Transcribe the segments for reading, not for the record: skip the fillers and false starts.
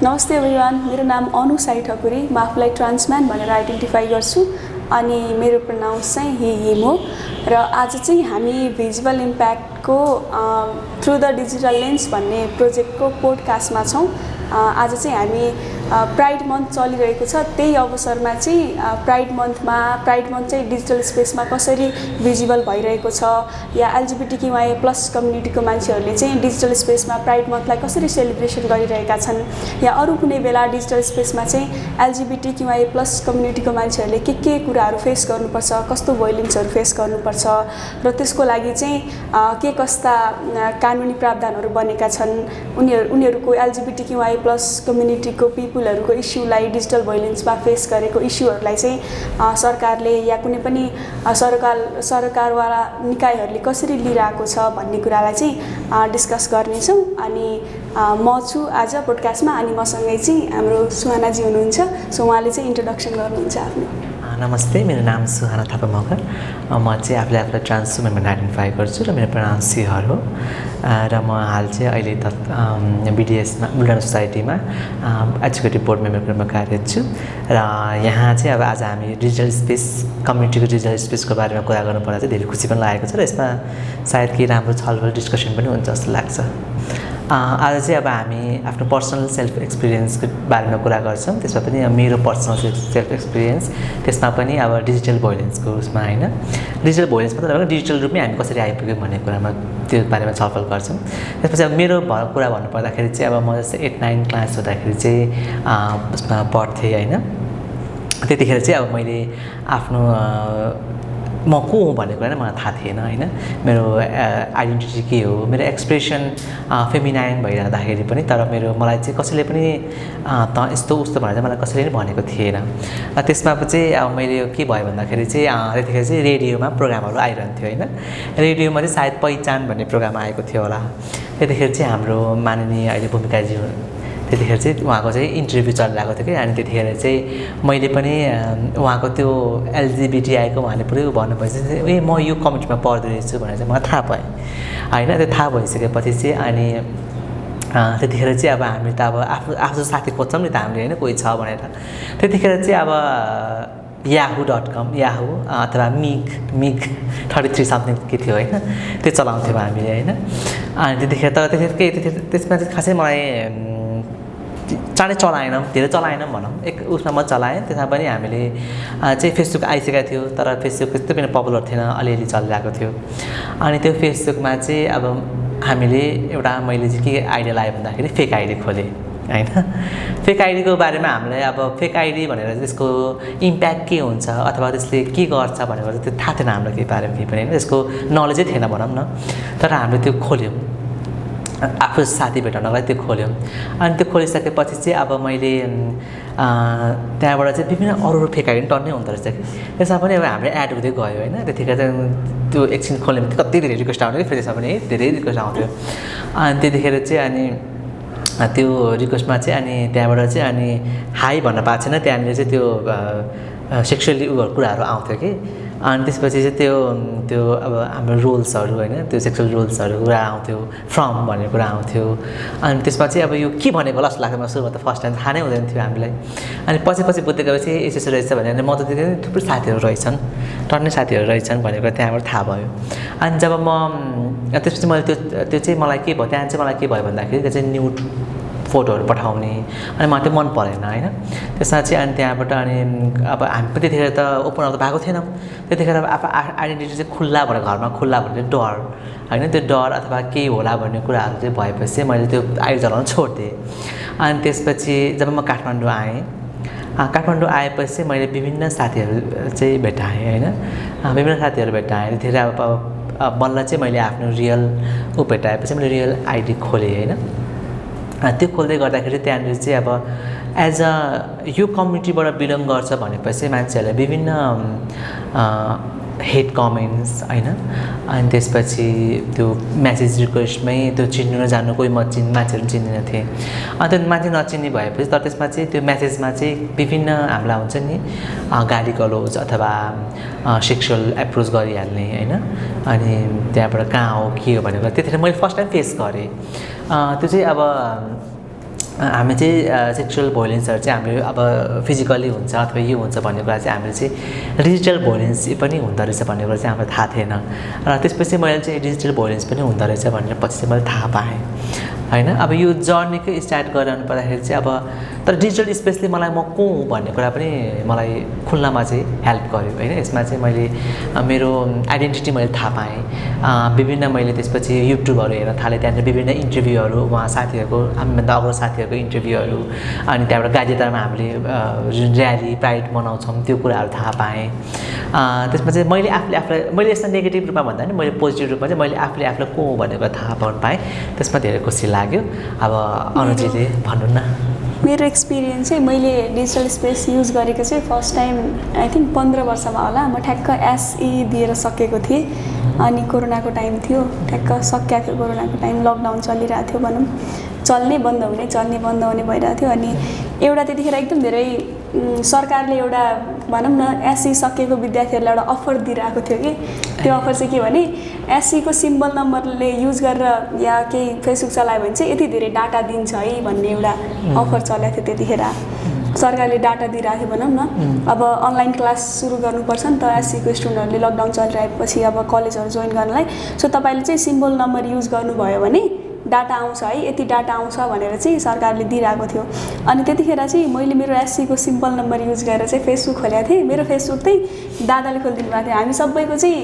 नमस्ते एभ्रिवान, मेरो नाम अनु साई ठकुरी। म आफूलाई ट्रान्सम्यान भनेर आइडेन्टिफाई गर्छु अनि मेरो प्रोनाउन्स चाहिँ हि हिम हो। र आज चाहिँ हामी भिजुअल इम्प्याक्टको थ्रु द डिजिटल लेन्स भन्ने प्रोजेक्टको पोडकास्टमा छौँ। आज चाहिँ हामी प्राइड मन्थ चलिरहेको छ, त्यही अवसरमा चाहिँ प्राइड मन्थ चाहिँ डिजिटल स्पेसमा कसरी भिजिबल भइरहेको छ, या एलजिबिटिक्युआई प्लस कम्युनिटीको मान्छेहरूले चाहिँ डिजिटल स्पेसमा प्राइड मन्थलाई कसरी सेलिब्रेसन गरिरहेका छन्, या अरू कुनै बेला डिजिटल स्पेसमा चाहिँ एलजिबिटिक्युआई प्लस कम्युनिटीको मान्छेहरूले के कुराहरू फेस गर्नुपर्छ, कस्तो भोइलेन्सहरू फेस गर्नुपर्छ, र त्यसको लागि चाहिँ के कस्ता कानुनी प्रावधानहरू बनेका छन्, उनीहरूको एलजिबिटिक्युआई प्लस कम्युनिटीको पिपुलहरूको इस्युलाई, डिजिटल भोइलेन्समा फेस गरेको इस्युहरूलाई चाहिँ सरकारले या कुनै पनि सरकारवाला निकायहरूले कसरी लिइरहेको छ भन्ने कुरालाई चाहिँ डिस्कस गर्नेछौँ। अनि म छु आज पोडकास्टमा, अनि मसँगै चाहिँ हाम्रो सुहानाजी हुनुहुन्छ। सो उहाँले चाहिँ इन्ट्रोडक्सन गर्नुहुन्छ आफ्नो। नमस्ते, मेरो नाम सुहाना थापा मगर। म चाहिँ आफूलाई ट्रान्स वुमेन भनेर आइडेन्टिफाई गर्छु र मेरो प्रोनाउन्स सिहर हो। र म हाल चाहिँ अहिले बिडिएसमा बुलढाना सोसाइटीमा एजुकेटिभ बोर्ड मेम्बरको रूपमा कार्यरत छु। र यहाँ चाहिँ अब आज हामी डिजिटल स्पेस, कम्युनिटीको डिजिटल स्पेसको बारेमा कुरा गर्नुपर्दा चाहिँ धेरै खुसी पनि लागेको छ, र यसमा सायद केही राम्रो छलफल डिस्कसन पनि हुन्छ जस्तो लाग्छ। आज चाहिँ अब हामी आफ्नो पर्सनल सेल्फ एक्सपिरियन्सको बारेमा कुरा गर्छौँ, त्यसमा पनि मेरो पर्सनल सेल्फ एक्सपिरियन्स, त्यसमा पनि अब डिजिटल भोइलेन्सको उसमा होइन, डिजिटल भोइलेन्स मात्र डिजिटल रूपमै हामी कसरी आइपुग्यौँ भन्ने कुरामा त्यो बारेमा छलफल गर्छौँ। त्यसपछि अब मेरो कुरा भन्नुपर्दाखेरि चाहिँ अब म जस्तै 8-9 क्लास हुँदाखेरि चाहिँ उसमा पढ्थेँ होइन। त्यतिखेर चाहिँ अब मैले आफ्नो म को हुँ भन्ने कुरा नै मलाई थाहा थिएन होइन। मेरो आइडेन्टिटी के हो, मेरो एक्सप्रेसन फेमिनाइन भइरहँदाखेरि पनि, तर मलाई चाहिँ कसैले पनि त यस्तो उस्तो भनेर चाहिँ मलाई कसैले पनि भनेको थिएन। त्यसमा चाहिँ अब मैले के भयो भन्दाखेरि चाहिँ त्यतिखेर चाहिँ रेडियोमा प्रोग्रामहरू आइरहन्थ्यो होइन। रेडियोमा चाहिँ सायद पहिचान भन्ने प्रोग्राम आएको थियो होला। त्यतिखेर चाहिँ हाम्रो माननीय अहिले भूमिकाजी त्यतिखेर चाहिँ उहाँको चाहिँ इन्टरभ्यू चलिरहेको थियो कि, अनि त्यतिखेर चाहिँ मैले पनि उहाँको त्यो एलजिबिटिआईको उहाँले पुरै भन्नुभएपछि ए म यो कमिटीमा पढ्दो रहेछु भनेर चाहिँ मलाई थाहा भयो होइन। त्यो थाहा भइसकेपछि चाहिँ अनि त्यतिखेर चाहिँ अब हामी त अब आफ्नो साथी खोज्छौँ नि त हामीले होइन, कोही छ भनेर। त्यतिखेर चाहिँ अब yahoo.com अथवा मिग 33 समथिङ के थियो होइन, त्यो चलाउँथ्यौँ हामीले होइन। अनि त्यतिखेर त्यसमा चाहिँ खासै मलाई चाँडै चलाएनौँ, धेरै चलाएनौँ भनौँ, एक उसमा म चलाएँ। त्यसमा पनि हामीले चाहिँ फेसबुक आइसकेको थियो, तर फेसबुक त्यस्तो पनि पपुलर थिएन, अलिअलि चलिरहेको थियो। अनि त्यो फेसबुकमा चाहिँ अब हामीले मैले चाहिँ के आइडिया लगायो भन्दाखेरि फेक आइडी खोलेँ होइन। फेक आइडीको बारेमा हामीलाई अब फेक आइडी भनेर त्यसको इम्प्याक्ट के हुन्छ अथवा त्यसले के गर्छ भनेर त्यो थाहा थिएन हामीलाई केही बारेमा, केही पनि होइन, त्यसको नलेजै थिएन भनौँ न। तर हामीले त्यो खोल्यौँ, आफू साथी भेटाउनलाई त्यो खोल्यौँ। अनि त्यो खोलिसकेपछि चाहिँ अब मैले त्यहाँबाट चाहिँ विभिन्न अरू फेक आइडी पनि टन्नै हुँदो रहेछ कि, त्यसमा पनि अब हाम्रो एड हुँदै गयो होइन। त्यतिखेर चाहिँ त्यो एकछिन खोल्यौँ भने कति धेरै रिक्वेस्ट आउँथ्यो कि, फेरि त्यसमा पनि धेरै रिक्वेस्ट आउँथ्यो। अनि त्यतिखेर चाहिँ अनि त्यो रिक्वेस्टमा चाहिँ अनि त्यहाँबाट चाहिँ अनि हाई भन्न पाएको छैन, त्यहाँनिर चाहिँ त्यो सेक्सुअली कुराहरू आउँथ्यो कि। अनि त्यसपछि चाहिँ त्यो अब हाम्रो रोल्सहरू होइन, त्यो सेक्सुअल रोल्सहरू कुरा आउँथ्यो, फ्रम भन्ने कुरा आउँथ्यो। अनि त्यसमा चाहिँ अब यो के भनेको होला जस्तो लाग्थ्यो मलाई सुरुमा त, फर्स्ट टाइम थाहा नै हुँदैन थियो हामीलाई। अनि पछि बुझ्दै गएपछि यसो रहेछ भने म त त्यति थुप्रै साथीहरू रहेछन्, टन्नै साथीहरू रहेछन् भनेर त्यहाँबाट थाहा भयो। अनि जब त्यसपछि मैले त्यो चाहिँ मलाई के भयो, त्यहाँ चाहिँ मलाई के भयो भन्दाखेरि त्यो चाहिँ न्युड फोटोहरू पठाउने, अनि मलाई त्यो मन परेन होइन। त्यसमा चाहिँ अनि त्यहाँबाट अनि अब हामी पनि त्यतिखेर त ओपन अप त भएको थिएनौँ। त्यतिखेर अब आइडेन्टिटी चाहिँ खुल्ला भनेर, घरमा खुल्ला भनेर डर होइन, त्यो डर अथवा केही होला भन्ने कुराहरू चाहिँ भएपछि चाहिँ मैले त्यो आइडी चलाउन छोडिदिएँ। अनि त्यसपछि जब म काठमाडौँ आएँ, आएपछि मैले विभिन्न साथीहरू चाहिँ भेटाएँ होइन, विभिन्न साथीहरू भेटाएँ। त्यतिखेर अब बल्ल चाहिँ मैले आफ्नो रियल भेटाएपछि मैले रियल आइडी खोलेँ होइन। त्यो खोल्दै गर्दाखेरि त्यहाँनिर चाहिँ अब एज यो कम्युनिटीबाट बिलङ गर्छ भनेपछि मान्छेहरूले विभिन्न हेट कमेन्ट्स होइन, अनि त्यसपछि त्यो म्यासेज रिक्वेस्टमै त्यो चिन्नु नजान्नु, कोही मान्छेहरू चिन्दिनँ थिएँ। अनि त्यो मान्छे नचिन्ने भएपछि तर त्यसमा चाहिँ त्यो म्यासेजमा चाहिँ विभिन्न हामीलाई हुन्छ नि गाली गलोज अथवा सेक्सुअल एप्रोच गरिहाल्ने होइन। अनि त्यहाँबाट कहाँ हो के हो भनेर त्यतिखेर मैले फर्स्ट टाइम फेस गरेँ। त्यो चाहिँ अब हामी चाहिँ सेक्सुअल भोइलेन्सहरू चाहिँ हाम्रो अब फिजिकली हुन्छ अथवा यो हुन्छ भन्ने कुरा चाहिँ हामीले चाहिँ डिजिटल भोइलेन्स पनि हुँदो रहेछ भन्ने कुरा चाहिँ हामीलाई थाहा थिएन र त्यसपछि मैले चाहिँ डिजिटल भोइलेन्स पनि हुँदो रहेछ भनेर पछि चाहिँ मैले थाहा पाएँ होइन। अब यो जर्नीकै स्टार्ट गराउनु पर्दाखेरि चाहिँ अब तर डिजिटल स्पेसले मलाई म को हुँ भन्ने कुरा पनि मलाई खुल्नमा चाहिँ हेल्प गर्यो होइन। यसमा चाहिँ मैले मेरो आइडेन्टिटी मैले थाहा पाएँ। विभिन्न मैले त्यसपछि युट्युबहरू हेर्न थालेँ, त्यहाँनिर विभिन्न इन्टरभ्यूहरू उहाँ साथीहरूको हामीभन्दा अग्लो साथीहरूको इन्टरभ्यूहरू, अनि त्यहाँबाट गाजेतामा हामीले जुन र्याली प्राइड मनाउँछौँ त्यो कुराहरू थाहा पाएँ। त्यसमा चाहिँ मैले आफूलाई मैले यसमा नेगेटिभ रूपमा भन्दा पनि मैले पोजिटिभ रूपमा चाहिँ मैले आफूलाई को हुँ भन्ने कुरा थाहा पाउनु पाएँ। त्यसमा धेरै खुसी लाग्यो। अब अनुजीले भन्नु न। मेरो एक्सपिरियन्स चाहिँ मैले डिजिटल स्पेस युज गरेको चाहिँ फर्स्ट टाइम आई थिङ्क 15 वर्षमा होला। म ठ्याक्क एसई दिएर सकेको थिएँ अनि कोरोनाको टाइम थियो, ठ्याक्क सकिएको थियो कोरोनाको टाइम, लकडाउन चलिरहेको थियो भनौँ, चल्ने बन्द हुने भइरहेको थियो। अनि एउटा त्यतिखेर एकदम धेरै सरकारले एउटा भनौँ न एसई सकेको विद्यार्थीहरूलाई एउटा अफर दिइरहेको थियो कि त्यो अफर चाहिँ के भने एसईको सिम्बल नम्बरले युज गरेर या केही फेसबुक चलायो भने चाहिँ यति धेरै डाटा दिन्छ है भन्ने एउटा अफर चलेको थियो त्यतिखेर। सरकारले डाटा दिइरहेको थियो भनौँ न। अब अनलाइन क्लास सुरु गर्नुपर्छ नि त एसईको स्टुडेन्टहरूले, लकडाउन चलिरहेपछि अब कलेजहरू जोइन गर्नलाई। सो तपाईँले चाहिँ सिम्बल नम्बर युज गर्नुभयो भने डाटा आउँछ है, यति डाटा आउँछ भनेर चाहिँ सरकारले दिइरहेको थियो। अनि त्यतिखेर चाहिँ मैले मेरो एससीको सिम्पल नम्बर युज गरेर चाहिँ फेसबुक खोलेको थिएँ। मेरो फेसबुक चाहिँ दादाले खोलिदिनु भएको थियो। हामी सबैको चाहिँ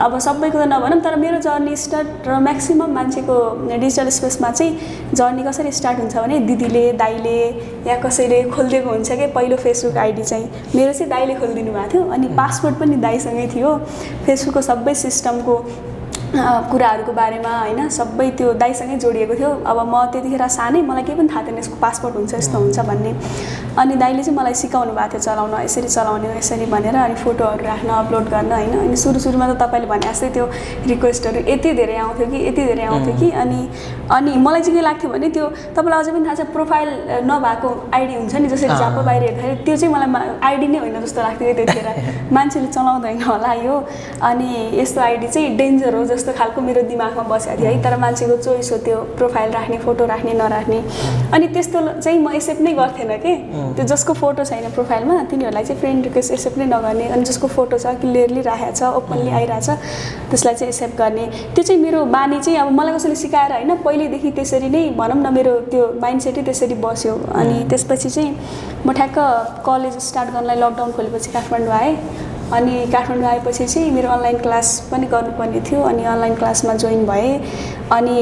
अब सबैको त नभनौँ तर मेरो जर्नी स्टार्ट र म्याक्सिमम् मान्छेको डिजिटल स्पेसमा चाहिँ जर्नी कसरी स्टार्ट हुन्छ भने दिदीले दाइले या कसैले खोलिदिएको हुन्छ कि पहिलो फेसबुक आइडी चाहिँ मेरो चाहिँ दाइले खोलिदिनु भएको थियो। अनि पासवर्ड पनि दाइसँगै थियो, फेसबुकको सबै सिस्टमको कुराहरूको बारेमा होइन सबै त्यो दाइसँगै जोडिएको थियो। अब म त्यतिखेर सानै, मलाई केही पनि थाहा थिएन यसको पासपोर्ट हुन्छ यस्तो हुन्छ भन्ने। अनि दाइले चाहिँ मलाई सिकाउनु भएको थियो चलाउन, यसरी चलाउने हो यसरी भनेर, अनि फोटोहरू राख्न अपलोड गर्न होइन। अनि सुरुमा त तपाईँले भने जस्तै त्यो रिक्वेस्टहरू यति धेरै आउँथ्यो कि अनि मलाई चाहिँ के लाग्थ्यो भने त्यो तपाईँलाई अझै पनि थाहा छ प्रोफाइल नभएको आइडी हुन्छ नि जसरी झापा बाहिर हेर्दाखेरि, त्यो चाहिँ मलाई आइडी नै होइन जस्तो लाग्थ्यो कि त्यतिखेर, मान्छेले चलाउँदैन होला यो, अनि यस्तो आइडी चाहिँ डेन्जर हो जस्तो खालको मेरो दिमागमा बसेको थियो है। तर मान्छेको चोइस हो त्यो प्रोफाइल राख्ने, फोटो राख्ने नराख्ने। अनि त्यस्तो चाहिँ म एक्सेप्ट नै गर्थेन कि, त्यो जसको फोटो छैन प्रोफाइलमा तिनीहरूलाई चाहिँ फ्रेन्ड रिक्वेस्ट एक्सेप्ट नै नगर्ने, अनि जसको फोटो छ क्लियरली राखेको छ ओपनली आइरहेछ त्यसलाई चाहिँ एक्सेप्ट गर्ने। त्यो चाहिँ मेरो बानी चाहिँ अब मलाई कसैले सिकाएर होइन, पहिल्यैदेखि त्यसरी नै भनौँ न मेरो त्यो माइन्डसेटै त्यसरी बस्यो। अनि त्यसपछि चाहिँ म ठ्याक्क कलेज स्टार्ट गर्नलाई लकडाउन खोलेपछि काठमाडौँ आएँ। अनि काठमाडौँ आएपछि चाहिँ मेरो अनलाइन क्लास पनि गर्नुपर्ने थियो, अनि अनलाइन क्लासमा जोइन भएँ। अनि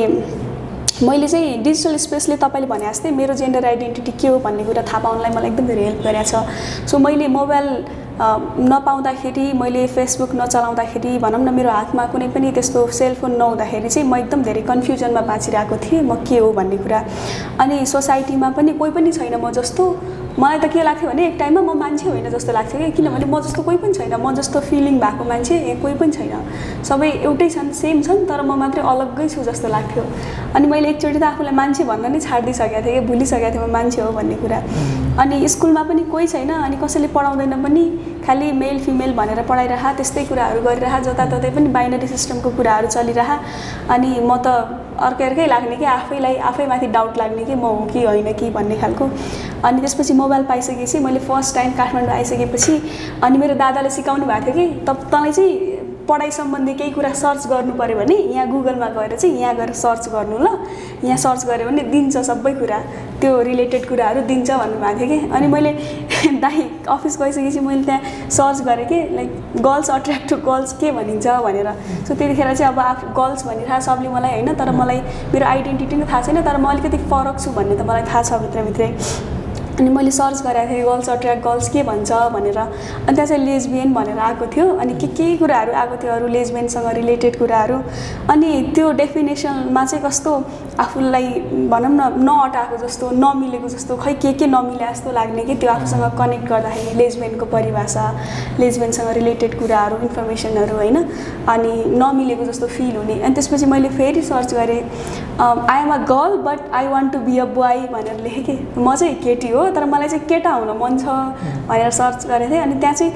मैले चाहिँ डिजिटल स्पेसले तपाईँले भने जस्तै मेरो जेन्डर आइडेन्टिटी के हो भन्ने कुरा थाहा पाउनलाई मलाई एकदम धेरै हेल्प गरेको छ। सो मैले मोबाइल नपाउँदाखेरि, मैले फेसबुक नचलाउँदाखेरि भनौँ न मेरो हातमा कुनै पनि त्यस्तो सेलफोन नहुँदाखेरि चाहिँ म एकदम धेरै कन्फ्युजनमा बाँचिरहेको थिएँ म के हो भन्ने कुरा। अनि सोसाइटीमा पनि कोही पनि छैन म जस्तो। मलाई त के लाग्थ्यो भने एक टाइममा म मान्छे होइन जस्तो लाग्थ्यो कि, किनभने म जस्तो कोही पनि छैन, म जस्तो फिलिङ भएको मान्छे कोही पनि छैन, सबै एउटै छन्, सेम छन्, तर म मात्रै अलग्गै छु जस्तो लाग्थ्यो। अनि मैले एकचोटि त आफूलाई मान्छे भन्न नै छाडिदिइसकेको थिएँ कि, भुलिसकेको थिएँ म मान्छे हो भन्ने कुरा। अनि स्कुलमा पनि कोही छैन, अनि कसैले पढाउँदैन पनि, खालि मेल फिमेल भनेर पढाइरह, त्यस्तै कुराहरू गरिरह, जताततै पनि बाइनरी सिस्टमको कुराहरू चलिरह। अनि म त अर्कै लाग्ने कि आफैमाथि डाउट लाग्ने कि म हो कि होइन कि भन्ने खालको। अनि त्यसपछि मोबाइल पाइसकेपछि मैले फर्स्ट टाइम काठमाडौँ आइसकेपछि अनि मेरो दादाले सिकाउनु भएको थियो कि तँलाई चाहिँ पढाइ सम्बन्धी केही कुरा सर्च गर्नु पऱ्यो भने यहाँ गुगलमा गएर चाहिँ यहाँ गएर सर्च गर्नु ल, यहाँ सर्च गऱ्यो भने दिन्छ सबै कुरा, त्यो रिलेटेड कुराहरू दिन्छ भन्नुभएको थियो कि। अनि मैले दाइ अफिस गइसकेपछि मैले त्यहाँ सर्च गरेँ कि like girls attract to girls के भनिन्छ भनेर। सो त्यतिखेर चाहिँ अब आफू गर्ल्स भनिरहेको सबले मलाई होइन, तर मलाई मेरो आइडेन्टिटी नै थाहा छैन, तर म अलिकति फरक छु भन्ने त मलाई थाहा छ भित्रभित्रै। अनि मैले सर्च गरेको थिएँ गर्ल्स अट्र्याक्ट गर्ल्स के भन्छ भनेर। अनि त्यहाँ चाहिँ लेस्बियन भनेर आएको थियो, अनि के कुराहरू आएको थियो अरू लेस्बियनसँग रिलेटेड कुराहरू। अनि त्यो डेफिनेसनमा चाहिँ कस्तो आफूलाई भनौँ न नअटाएको जस्तो, नमिलेको जस्तो, खै के नमिले जस्तो लाग्ने कि त्यो आफूसँग कनेक्ट गर्दाखेरि लेस्बियनको परिभाषा, लेस्बियनसँग रिलेटेड कुराहरू इन्फर्मेसनहरू होइन, अनि नमिलेको जस्तो फिल हुने। अनि त्यसपछि मैले फेरि सर्च गरेँ I am a girl but I want to be a boy भनेर लेखेँ कि, म चाहिँ केटी हो तर मलाई चाहिँ केटा हुन मन छ भनेर सर्च गरेको थिएँ। अनि त्यहाँ चाहिँ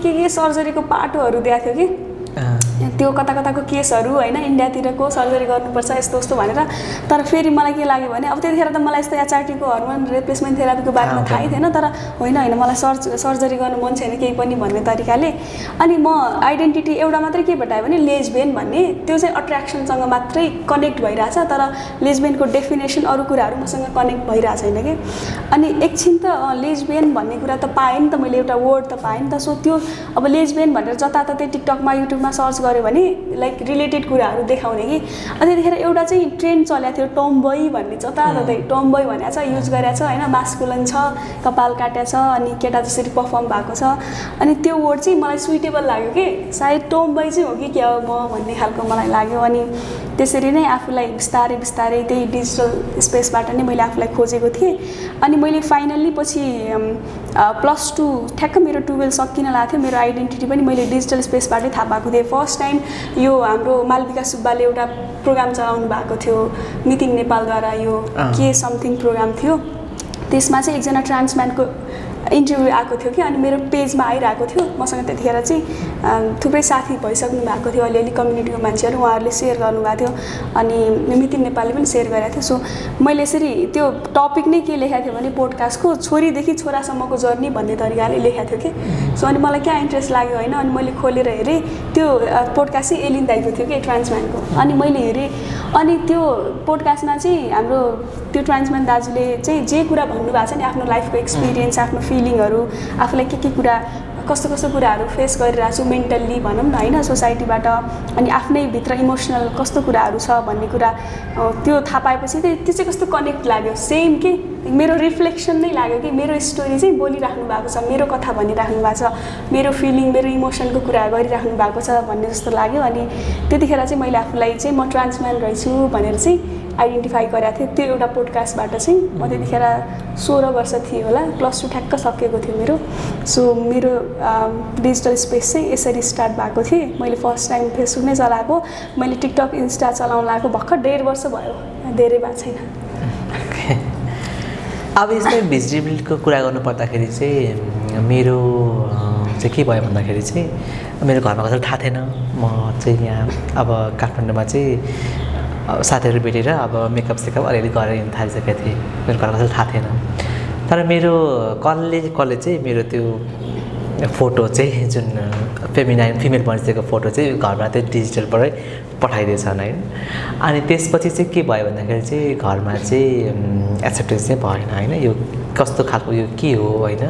के सर्जरीको पाटोहरू दिएको थियो कि त्यो कता कताको केसहरू होइन इन्डियातिरको सर्जरी गर्नुपर्छ यस्तो यस्तो भनेर तर फेरि मलाई के लाग्यो भने अब त्यतिखेर त मलाई यस्तो एचआरटीको हर्मोन रिप्लेसमेन्ट थेरापीको बारेमा थाहै थिएन तर होइन मलाई सर्जरी गर्नु मन छैन केही पनि भन्ने तरिकाले अनि म आइडेन्टिटी एउटा मात्रै के भेटायो भने लेस्बियन भन्ने त्यो चाहिँ अट्र्याक्सनसँग मात्रै कनेक्ट भइरहेछ तर लेस्बियनको डेफिनेसन अरू कुराहरू मसँग कनेक्ट भइरहेको छैन कि अनि एकछिन त लेस्बियन भन्ने कुरा त पाएँ नि त मैले एउटा वर्ड त पाएँ नि त सो त्यो अब लेस्बियन भनेर जताततै टिकटकमा युट्युबमा सर्च गऱ्यो भने लाइक रिलेटेड कुराहरू देखाउने कि अनि त्यतिखेर एउटा चाहिँ ट्रेन्ड चलेको थियो टम्बोय भन्ने जताततै टम्बोय भनेको छ युज गरेको छ होइन मास्कुलन छ कपाल काटेको छ अनि केटा जसरी पर्फर्म भएको छ अनि त्यो वर्ड चाहिँ मलाई सुइटेबल लाग्यो कि सायद टम्बोय चाहिँ हो कि क्या हो म भन्ने खालको मलाई लाग्यो अनि त्यसरी नै आफूलाई बिस्तारै बिस्तारै त्यही डिजिटल स्पेसबाट नै मैले आफूलाई खोजेको थिएँ अनि मैले फाइनल्ली पछि +2 ठ्याक्क मेरो 12 सकिन लागेको थियो मेरो आइडेन्टिटी पनि मैले डिजिटल स्पेसबाटै थाहा पाएको थिएँ फर्स्ट टाइम यो हाम्रो मालविका सुब्बाले एउटा प्रोग्राम चलाउनु भएको थियो मितिङ नेपालद्वारा यो के समथिङ प्रोग्राम थियो त्यसमा चाहिँ एकजना ट्रान्सम्यानको इन्टरभ्यू आएको थियो कि अनि मेरो पेजमा आइरहेको थियो मसँग त्यतिखेर चाहिँ थुप्रै साथी भइसक्नु भएको थियो अलिअलि कम्युनिटीको मान्छेहरू उहाँहरूले सेयर गर्नुभएको थियो अनि मितिङ नेपालले पनि सेयर गरेको थियो सो मैले यसरी त्यो टपिक नै के लेखेको थियो भने पोडकास्टको छोरीदेखि छोरासम्मको जर्नी भन्ने तरिकाले लेखेको थियो कि सो अनि मलाई क्या इन्ट्रेस्ट लाग्यो होइन अनि मैले खोलेर हेरेँ त्यो पोडकास्ट चाहिँ एलिन दाइको थियो कि ट्रान्सम्यानको अनि मैले हेरेँ अनि त्यो पोडकास्टमा चाहिँ हाम्रो त्यो ट्रान्सम्यान दाजुले चाहिँ जे कुरा भन्नुभएको छ नि आफ्नो लाइफको एक्सपिरियन्स आफ्नो फिलिङहरू आफूलाई के कुरा कस्तो कस्तो कुराहरू फेस गरिरहेको छु मेन्टल्ली भनौँ न होइन सोसाइटीबाट अनि आफ्नै भित्र इमोसनल कस्तो कुराहरू छ भन्ने कुरा त्यो थाहा पाएपछि त्यो चाहिँ कस्तो कनेक्ट लाग्यो सेम कि मेरो रिफ्लेक्सन नै लाग्यो कि मेरो स्टोरी चाहिँ बोलिराख्नु भएको छ मेरो कथा भनिराख्नु भएको छ मेरो फिलिङ मेरो इमोसनको कुरा गरिराख्नु भएको छ भन्ने जस्तो लाग्यो अनि त्यतिखेर चाहिँ मैले आफूलाई चाहिँ म ट्रान्सम्यान रहेछु भनेर चाहिँ आइडेन्टिफाई गरेको थिएँ त्यो एउटा पोडकास्टबाट चाहिँ म त्यतिखेर 16 वर्ष थिएँ होला +2 ठ्याक्क सकेको थियो मेरो सो मेरो डिजिटल स्पेस चाहिँ यसरी स्टार्ट भएको थिएँ मैले फर्स्ट टाइम फेसबुक नै चलाएको मैले टिकटक इन्स्टा चलाउन लागेको भर्खर 1.5 वर्ष भयो धेरै भएको छैन अब यसमै भिजिबिलिटीको कुरा गर्नु पर्दाखेरि चाहिँ मेरो चाहिँ के भयो भन्दाखेरि चाहिँ मेरो घरमा कसैलाई थाहा थिएन म चाहिँ यहाँ अब काठमाडौँमा चाहिँ साथीहरू भेटेर अब मेकअप सेकअप अलिअलि गरेर हिँड्न थालिसकेको थिएँ मेरो घरमा कसैलाई थाहा थिएन तर मेरो कसले चाहिँ मेरो त्यो फोटो चाहिँ जुन फिमेल बनिसकेको फोटो चाहिँ घरमा चाहिँ डिजिटलबाटै पठाइदिएछन् होइन अनि त्यसपछि चाहिँ के भयो भन्दाखेरि चाहिँ घरमा चाहिँ एक्सेप्टेन्स चाहिँ भएन होइन यो कस्तो खालको यो के हो होइन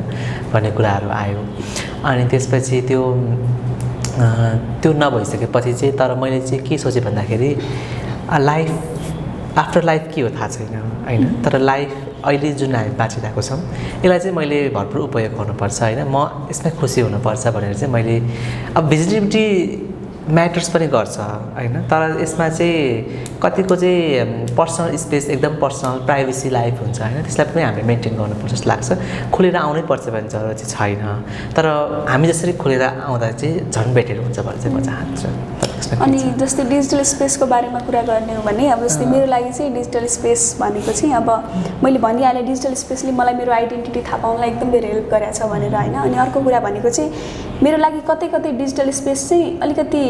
भन्ने कुराहरू आयो अनि त्यसपछि त्यो नभइसकेपछि चाहिँ तर मैले चाहिँ के सोचेँ भन्दाखेरि लाइफ आफ्टर लाइफ के हो थाहा छैन होइन तर लाइफ अहिले जुन हामी बाँचिरहेको छौँ यसलाई चाहिँ मैले भरपुर उपयोग गर्नुपर्छ होइन म यसमै खुसी हुनुपर्छ भनेर चाहिँ मैले अब भिजिबिलिटी म्याटर्स पनि गर्छ होइन तर यसमा चाहिँ कतिको चाहिँ पर्सनल स्पेस एकदम पर्सनल प्राइभेसी लाइफ हुन्छ होइन त्यसलाई पनि हामीले मेन्टेन गर्नुपर्छ जस्तो लाग्छ खुलेर आउनै पर्छ भन्ने जरुरत चाहिँ छैन तर हामी जसरी खुलेर आउँदा चाहिँ झन् बेटर हुन्छ भन्ने चाहिँ म चाहन्छु अनि जस्तै डिजिटल स्पेसको बारेमा कुरा गर्ने हो भने अब जस्तै मेरो लागि चाहिँ डिजिटल स्पेस भनेको चाहिँ अब मैले भनिहालेँ डिजिटल स्पेसले मलाई मेरो आइडेन्टिटी थाहा पाउनलाई एकदम धेरै हेल्प गरेको छ भनेर होइन अनि अर्को कुरा भनेको चाहिँ मेरो लागि कतै कतै डिजिटल स्पेस चाहिँ अलिकति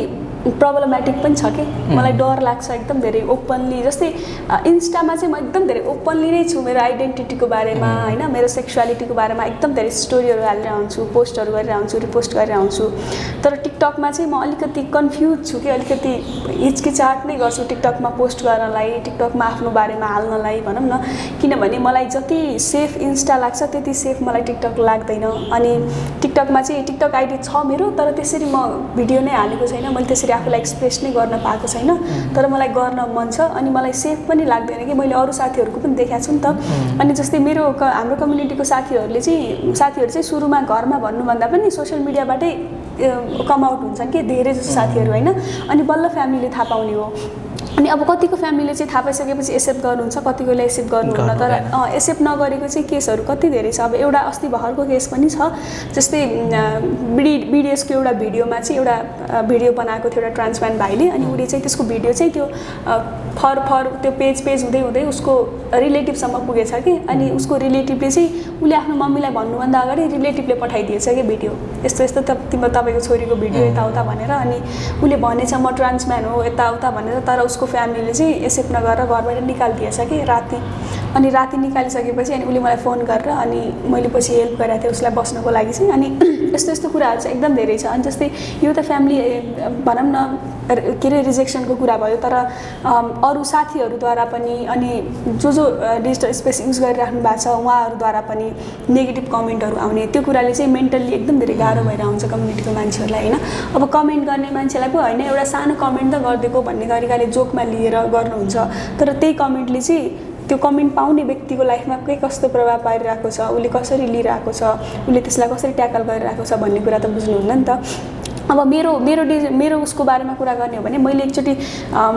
प्रब्लमेटिक पनि छ कि मलाई डर लाग्छ एकदम धेरै ओपनली जस्तै इन्स्टामा चाहिँ म एकदम धेरै ओपनली नै छु मेरो आइडेन्टिटीको बारेमा होइन मेरो सेक्सुअलिटीको बारेमा एकदम धेरै स्टोरीहरू हालेर आउँछु पोस्टहरू गरेर आउँछु रिपोस्ट गरेर आउँछु तर टिकटकमा चाहिँ म अलिकति कन्फ्युज छु कि अलिकति हिचकिचाहट नै गर्छु टिकटकमा पोस्ट गर्नलाई टिकटकमा आफ्नो बारेमा हाल्नलाई भनौँ न किनभने मलाई जति सेफ इन्स्टा लाग्छ त्यति सेफ मलाई टिकटक लाग्दैन अनि टिकटकमा चाहिँ टिकटक आइडी छ मेरो तर त्यसरी म भिडियो नै हालेको छैन मैले त्यसरी आफूलाई एक्सप्रेस नै गर्न पाएको छैन तर मलाई गर्न मन छ अनि मलाई सेफ पनि लाग्दैन कि मैले अरू साथीहरूको पनि देखाएको छु नि त अनि जस्तै हाम्रो कम्युनिटीको साथीहरू चाहिँ सुरुमा घरमा भन्नुभन्दा पनि सोसियल मिडियाबाटै कम आउट हुन्छन् कि धेरै जस्तो साथीहरू होइन अनि बल्ल फ्यामिलीले थाहा पाउने हो अनि अब कतिको फ्यामिलीले चाहिँ थाहा पाइसकेपछि एक्सेप्ट गर्नुहुन्छ, कतिकोले एक्सेप्ट गर्नुहुन्न। तर एक्सेप्ट नगरेको चाहिँ केसहरू कति धेरै छ। अब एउटा अस्ति भर्खरको केस पनि छ, जस्तै बिडिएसको एउटा भिडियोमा चाहिँ एउटा भिडियो बनाएको थियो एउटा ट्रान्सम्यान भाइले, अनि उसले चाहिँ त्यसको भिडियो चाहिँ त्यो फर त्यो पेज हुँदै हुँदै उसको रिलेटिभसम्म पुगेछ कि, अनि उसको रिलेटिभले चाहिँ उसले आफ्नो मम्मीलाई भन्नुभन्दा अगाडि रिलेटिभले पठाइदिएछ कि भिडियो, यस्तो यस्तो तपाईँको छोरीको भिडियो यताउता भनेर। अनि उसले भनेछ म ट्रान्सम्यान हो यताउता भनेर, तर उसको फ्यामिलीले चाहिँ एक्सेप्ट नगरेर घरबाट निकालिदिएछ कि राति। अनि राति निकालिसकेपछि अनि उसले मलाई फोन गरेर अनि मैले पछि हेल्प गरेको थिएँ उसलाई बस्नको लागि चाहिँ। अनि यस्तो यस्तो कुराहरू चाहिँ एकदम धेरै छ। अनि जस्तै यो त फ्यामिली भनौँ न के अरे रिजेक्सनको कुरा भयो, तर अरू साथीहरूद्वारा पनि अनि जो डिजिटल स्पेस युज गरिराख्नु भएको छ उहाँहरूद्वारा पनि नेगेटिभ कमेन्टहरू आउने, त्यो कुराले चाहिँ मेन्टल्ली एकदम धेरै गाह्रो भएर आउँछ कम्युनिटीको मान्छेहरूलाई होइन। अब कमेन्ट गर्ने मान्छेलाई पो होइन एउटा सानो कमेन्ट त गरिदिएको भन्ने तरिकाले जोकमा लिएर गर्नुहुन्छ, तर त्यही कमेन्टले चाहिँ त्यो कमेन्ट पाउने व्यक्तिको लाइफमा के कस्तो प्रभाव पारिरहेको छ, उसले कसरी लिइरहेको छ, उसले त्यसलाई कसरी ट्याकल गरिरहेको छ भन्ने कुरा त बुझ्नुहुन्न नि त। अब मेरो उसको बारेमा कुरा गर्ने हो भने मैले एकचोटि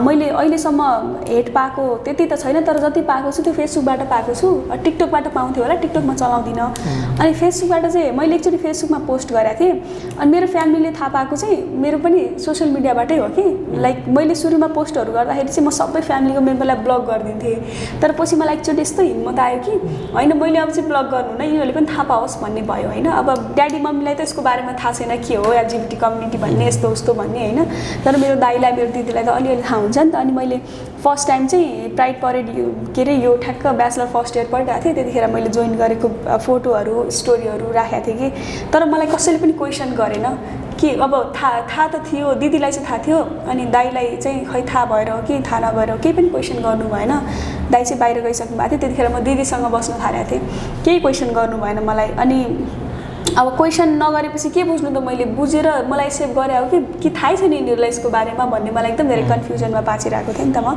मैले अहिलेसम्म हेट पाएको त्यति त छैन, तर जति पाएको छु त्यो फेसबुकबाट पाएको छु। टिकटकबाट पाउँथ्यो होला, टिकटकमा चलाउँदिनँ। अनि फेसबुकबाट चाहिँ मैले एकचोटि फेसबुकमा पोस्ट गरेको थिएँ, अनि मेरो फ्यामिलीले थाहा पाएको चाहिँ मेरो पनि सोसियल मिडियाबाटै हो कि। लाइक मैले सुरुमा पोस्टहरू गर्दाखेरि चाहिँ म सबै फ्यामिलीको मेम्बरलाई ब्लक गरिदिन्थेँ, तर पछि मलाई एकचोटि यस्तो हिम्मत आयो कि होइन मैले अब चाहिँ ब्लक गर्नु न, यिनीहरूले पनि थाहा पाओस् भन्ने भयो होइन। अब ड्याडी मम्मीलाई त यसको बारेमा थाहा छैन के हो एलजिबिटी कम्युनिटी भन्ने यस्तो उस्तो भन्ने होइन, तर मेरो दाइलाई मेरो दिदीलाई त अलिअलि थाहा हुन्छ नि त। अनि मैले फर्स्ट टाइम चाहिँ प्राइड परेड के अरे यो ठ्याक्क ब्याचलर फर्स्ट इयर पढिरहेको थिएँ, त्यतिखेर मैले जोइन गरेको फोटोहरू स्टोरीहरू राखेको थिएँ कि, तर मलाई कसैले पनि क्वेसन गरेन कि अब थाहा त थियो, दिदीलाई चाहिँ थाहा थियो, अनि दाइलाई चाहिँ खै थाहा भएर हो कि थाहा नभएर हो केही पनि क्वेसन गर्नु भएन। दाइ चाहिँ बाहिर गइसक्नु भएको थियो, त्यतिखेर म दिदीसँग बस्न थालेको थिएँ, केही क्वेसन गर्नु भएन मलाई। अनि अब क्वेसन नगरेपछि के बुझ्नु त, मैले बुझेर मलाई एक्सेप्ट गरे हो कि थाहै छैन यिनीहरूलाई यसको बारेमा भन्ने मलाई एकदम धेरै कन्फ्युजनमा बाँचिरहेको थिएँ नि त म।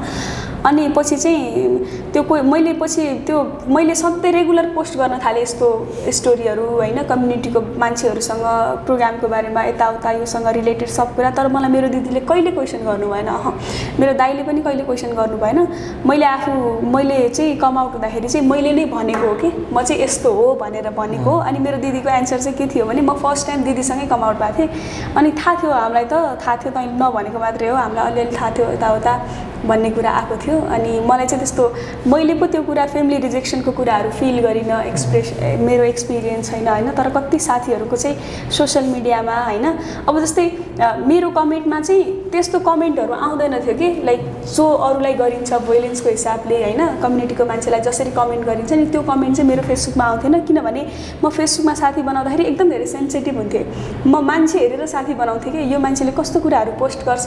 अनि पछि चाहिँ त्यो मैले सधैँ रेगुलर पोस्ट गर्न थालेँ यस्तो स्टोरीहरू होइन, कम्युनिटीको मान्छेहरूसँग प्रोग्रामको बारेमा यताउता योसँग रिलेटेड सब कुरा। तर मलाई मेरो दिदीले कहिले क्वेसन गर्नु भएन, मेरो दाइले पनि कहिले क्वेसन गर्नु भएन। मैले चाहिँ कम आउट हुँदाखेरि चाहिँ मैले नै भनेको हो कि म चाहिँ यस्तो हो भनेर भनेको हो। अनि मेरो दिदीको एन्सर चाहिँ के थियो भने म फर्स्ट टाइम दिदीसँगै कम आउट भएको थिएँ, अनि थाहा थियो हामीलाई त थाहा थियो, तैँले नभनेको मात्रै हो, हामीलाई अलिअलि थाहा थियो यताउता भन्ने कुरा आएको थियो। अनि मलाई चाहिँ त्यस्तो मैले पो त्यो कुरा फ्यामिली रिजेक्सनको कुराहरू फिल गरिनँ, मेरो एक्सपिरियन्स छैन होइन, तर कति साथीहरूको चाहिँ सोसियल मिडियामा होइन। अब जस्तै मेरो कमेन्टमा चाहिँ त्यस्तो कमेन्टहरू आउँदैन थियो कि लाइक जो अरूलाई गरिन्छ भोइलेन्सको हिसाबले होइन, कम्युनिटीको मान्छेलाई जसरी कमेन्ट गरिन्छ नि त्यो कमेन्ट चाहिँ मेरो फेसबुकमा आउँथेन, किनभने म फेसबुकमा साथी बनाउँदाखेरि एकदम धेरै सेन्सिटिभ हुन्थेँ। म मान्छे हेरेर साथी बनाउँथेँ कि यो मान्छेले कस्तो कुराहरू पोस्ट गर्छ,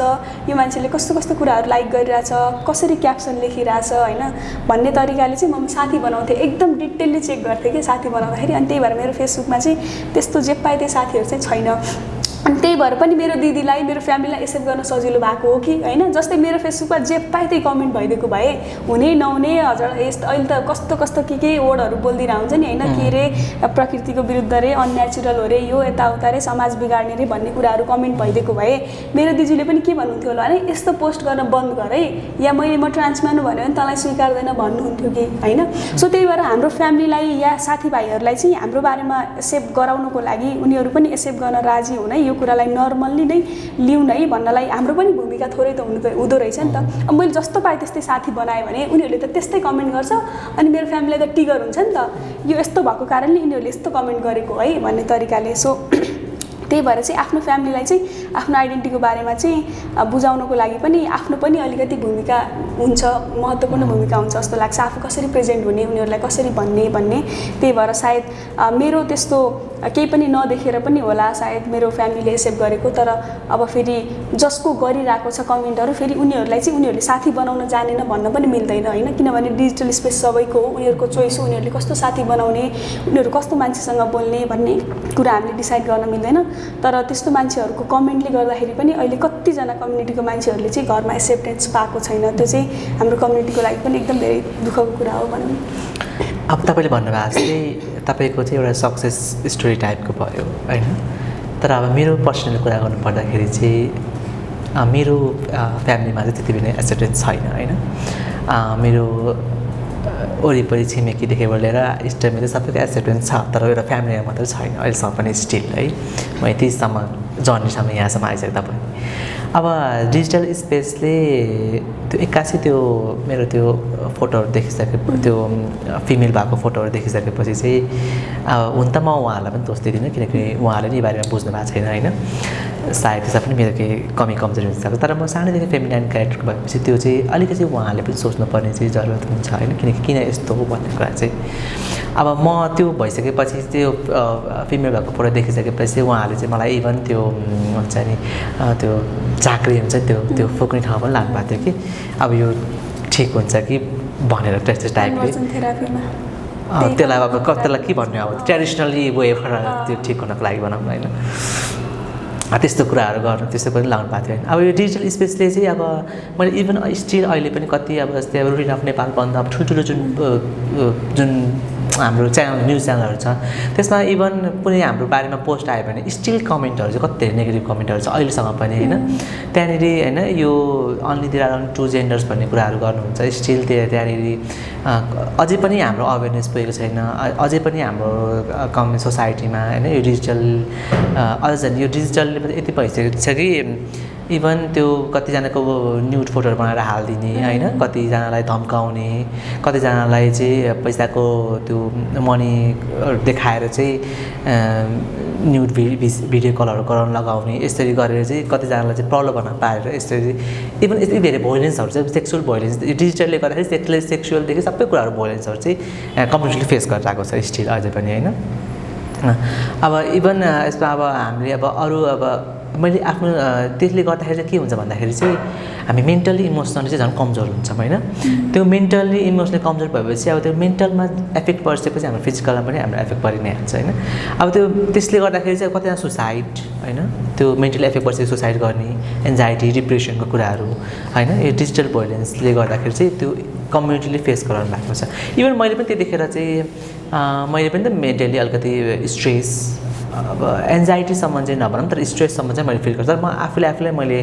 यो मान्छेले कस्तो कस्तो कुराहरू लाइक गरिरहेछ, कसरी क्याप्सन लेखिरहेछ होइन भन्ने तरिकाले चाहिँ म साथी बनाउँथेँ, एकदम डिटेलली चेक गर्थेँ कि साथी बनाउँदाखेरि। अनि त्यही भएर मेरो फेसबुकमा चाहिँ त्यस्तो जे पाए त्यही साथीहरू चाहिँ छैन। अनि त्यही भएर पनि मेरो दिदीलाई मेरो फ्यामिलीलाई एक्सेप्ट गर्न सजिलो भएको हो कि होइन। जस्तै मेरो फेसबुकमा जे पाए त्यही कमेन्ट भइदिएको भए हुने नहुने हजुर यस्तो अहिले त कस्तो कस्तो के वर्डहरू बोलिदिएर हुन्छ नि होइन, के अरे प्रकृतिको विरुद्ध रे, अननेचुरल हो रे, यो यताउता रे, समाज बिगार्ने रे भन्ने कुराहरू कमेन्ट भइदिएको भए मेरो दिदीले पनि के भन्नुहुन्थ्यो होला भने यस्तो पोस्ट गर्न बन्द गर है, या मैले म ट्रान्सम्यान भन्यो भने तँलाई स्वीकार्दैन भन्नुहुन्थ्यो कि होइन। सो त्यही भएर हाम्रो फ्यामिलीलाई या साथीभाइहरूलाई चाहिँ हाम्रो बारेमा एक्सेप्ट गराउनुको लागि उनीहरू पनि एक्सेप्ट गर्न राजी हुन यो कुरालाई नर्मल्ली नै लिउँ है भन्नलाई हाम्रो पनि भूमिका थोरै त हुँदो रहेछ नि त। अब मैले जस्तो पाएँ त्यस्तै साथी बनाएँ भने उनीहरूले त त्यस्तै कमेन्ट गर्छ, अनि मेरो फ्यामिलीलाई त टिगर हुन्छ नि त, यो यस्तो भएको कारणले यिनीहरूले यस्तो कमेन्ट गरेको है भन्ने तरिकाले। सो त्यही भएर चाहिँ आफ्नो फ्यामिलीलाई चाहिँ आफ्नो आइडेन्टिटीको बारेमा चाहिँ बुझाउनको लागि पनि आफ्नो पनि अलिकति भूमिका हुन्छ, महत्त्वपूर्ण भूमिका हुन्छ जस्तो लाग्छ। आफू कसरी प्रेजेन्ट हुने, उनीहरूलाई कसरी भन्ने। त्यही भएर सायद मेरो त्यस्तो केही पनि नदेखेर पनि होला सायद मेरो फ्यामिलीले एक्सेप्ट गरेको, तर अब फेरि जसको गरिरहेको छ कमेन्टहरू फेरि उनीहरूलाई चाहिँ उनीहरूले साथी बनाउन जानेन भन्न पनि मिल्दैन होइन, किनभने डिजिटल स्पेस सबैको हो, उनीहरूको चोइस हो, उनीहरूले कस्तो साथी बनाउने, उनीहरू कस्तो मान्छेसँग बोल्ने भन्ने कुरा हामीले डिसाइड गर्न मिल्दैन। तर त्यस्तो मान्छेहरूको कमेन्टले गर्दाखेरि पनि अहिले कतिजना कम्युनिटीको मान्छेहरूले चाहिँ घरमा एक्सेप्टेन्स पाएको छैन, त्यो चाहिँ हाम्रो कम्युनिटीको लागि पनि एकदम धेरै दुःखको कुरा हो भनौँ। अब तपाईँले भन्नुभएको जस्तै तपाईँको चाहिँ एउटा सक्सेस स्टोरी टाइपको भयो होइन, तर अब मेरो पर्सनल कुरा गर्नु पर्दाखेरि चाहिँ मेरो फ्यामिलीमा चाहिँ त्यति बेला एक्सेप्टेन्स छैन होइन मेरो वरिपरि छिमेकीदेखिबाट लिएर इष्टमा चाहिँ सबैको एक्सेप्टेन्स छ तर एउटा फ्यामिलीमा मात्रै छैन अहिलेसम्म पनि स्टिल है म यतिसम्म जर्नीसम्म यहाँसम्म आइसक्दा पनि अब डिजिटल स्पेसले त्यो एक्कासी त्यो मेरो त्यो फोटोहरू देखिसके त्यो फिमेल भएको फोटोहरू देखिसकेपछि चाहिँ हुन त म उहाँहरूलाई पनि दोष दिँदिनँ किनकि उहाँहरूले नि यो बारेमा बुझ्नु भएको छैन होइन सायद त्यसमा पनि मेरो केही कमी कमजोरी हुन्छ तर म सानैदेखि फेमिनाइन क्यारेक्टर भएपछि त्यो चाहिँ अलिकति उहाँहरूले पनि सोच्नुपर्ने चाहिँ जरुरत हुन्छ होइन किनकि किन यस्तो हो भन्ने कुरा चाहिँ अब म त्यो भइसकेपछि त्यो फिमेल भएको फोटो देखिसकेपछि उहाँहरूले चाहिँ मलाई इभन त्यो हुन्छ नि त्यो झाँक्री हुन्छ नि त्यो फुक्ने ठाउँ पनि लाग्नुभएको थियो कि अब यो ठिक हुन्छ कि भनेर त्यस्तो टाइपले त्यसलाई अब त्यसलाई के भन्ने अब ट्रेडिसनली वेबाट त्यो ठिक हुनको लागि भनौँ न होइन त्यस्तो कुराहरू गर्नु त्यस्तो पनि लाउनु भएको थियो होइन अब यो डिजिटल स्पेसले चाहिँ अब मैले इभन स्टिल अहिले पनि कति अब जस्तै अब रुटिन अफ नेपाल भन्दा अब ठुल्ठुलो जुन हाम्रो च्यानल न्युज च्यानलहरू छ त्यसमा इभन कुनै हाम्रो बारेमा पोस्ट आयो भने स्टिल कमेन्टहरू चाहिँ कति धेरै नेगेटिभ कमेन्टहरू छ अहिलेसम्म पनि होइन त्यहाँनिर होइन यो only there are only two genders भन्ने कुराहरू गर्नुहुन्छ स्टिल त्यहाँनिर अझै पनि हाम्रो अवेरनेस पुगेको छैन अझै पनि हाम्रो कम्युनिटी सोसाइटीमा होइन यो डिजिटल अझ झन् यो डिजिटलले पनि यति भइसकेको छ कि इभन त्यो कतिजनाको न्युड फोटोहरू बनाएर हालिदिने होइन कतिजनालाई धम्काउने कतिजनालाई चाहिँ पैसाको त्यो मनी देखाएर चाहिँ न्युड भिडियो कलहरू गराउन लगाउने यसरी गरेर चाहिँ कतिजनालाई चाहिँ प्रलोभन पारेर यसरी इभन यति धेरै भोइलेन्सहरू चाहिँ सेक्सुअल भोइलेन्स डिजिटलले गर्दाखेरि सेक्सुअलदेखि सबै कुराहरू भोइलेन्सहरू चाहिँ कम्युनिटीले फेस गरिरहेको छ स्टिल अझै पनि होइन अब इभन यसमा अब हामीले अब अरू अब मैले आफ्नो त्यसले गर्दाखेरि चाहिँ के हुन्छ भन्दाखेरि चाहिँ हामी मेन्टली इमोसनली चाहिँ झन् कमजोर हुन्छौँ होइन त्यो मेन्टली इमोसनली कमजोर भएपछि अब त्यो मेन्टलमा एफेक्ट परिसकेपछि हाम्रो फिजिकलमा पनि हाम्रो एफेक्ट परि नै हाल्छ होइन अब त्यो त्यसले गर्दाखेरि चाहिँ कतिजना सुसाइड होइन त्यो मेन्टली एफेक्ट परिसकेपछि सुसाइड गर्ने एन्जाइटी डिप्रेसनको कुराहरू होइन यो डिजिटल भोइलेन्सले गर्दाखेरि चाहिँ त्यो कम्युनिटीले फेस गराउनु भएको छ इभन मैले पनि त्यतिखेर चाहिँ मैले पनि त मेन्टली अलिकति स्ट्रेस अब एन्जाइटीसम्म चाहिँ नभनौँ तर स्ट्रेससम्म चाहिँ मैले फिल गर्छु तर म आफूलाई मैले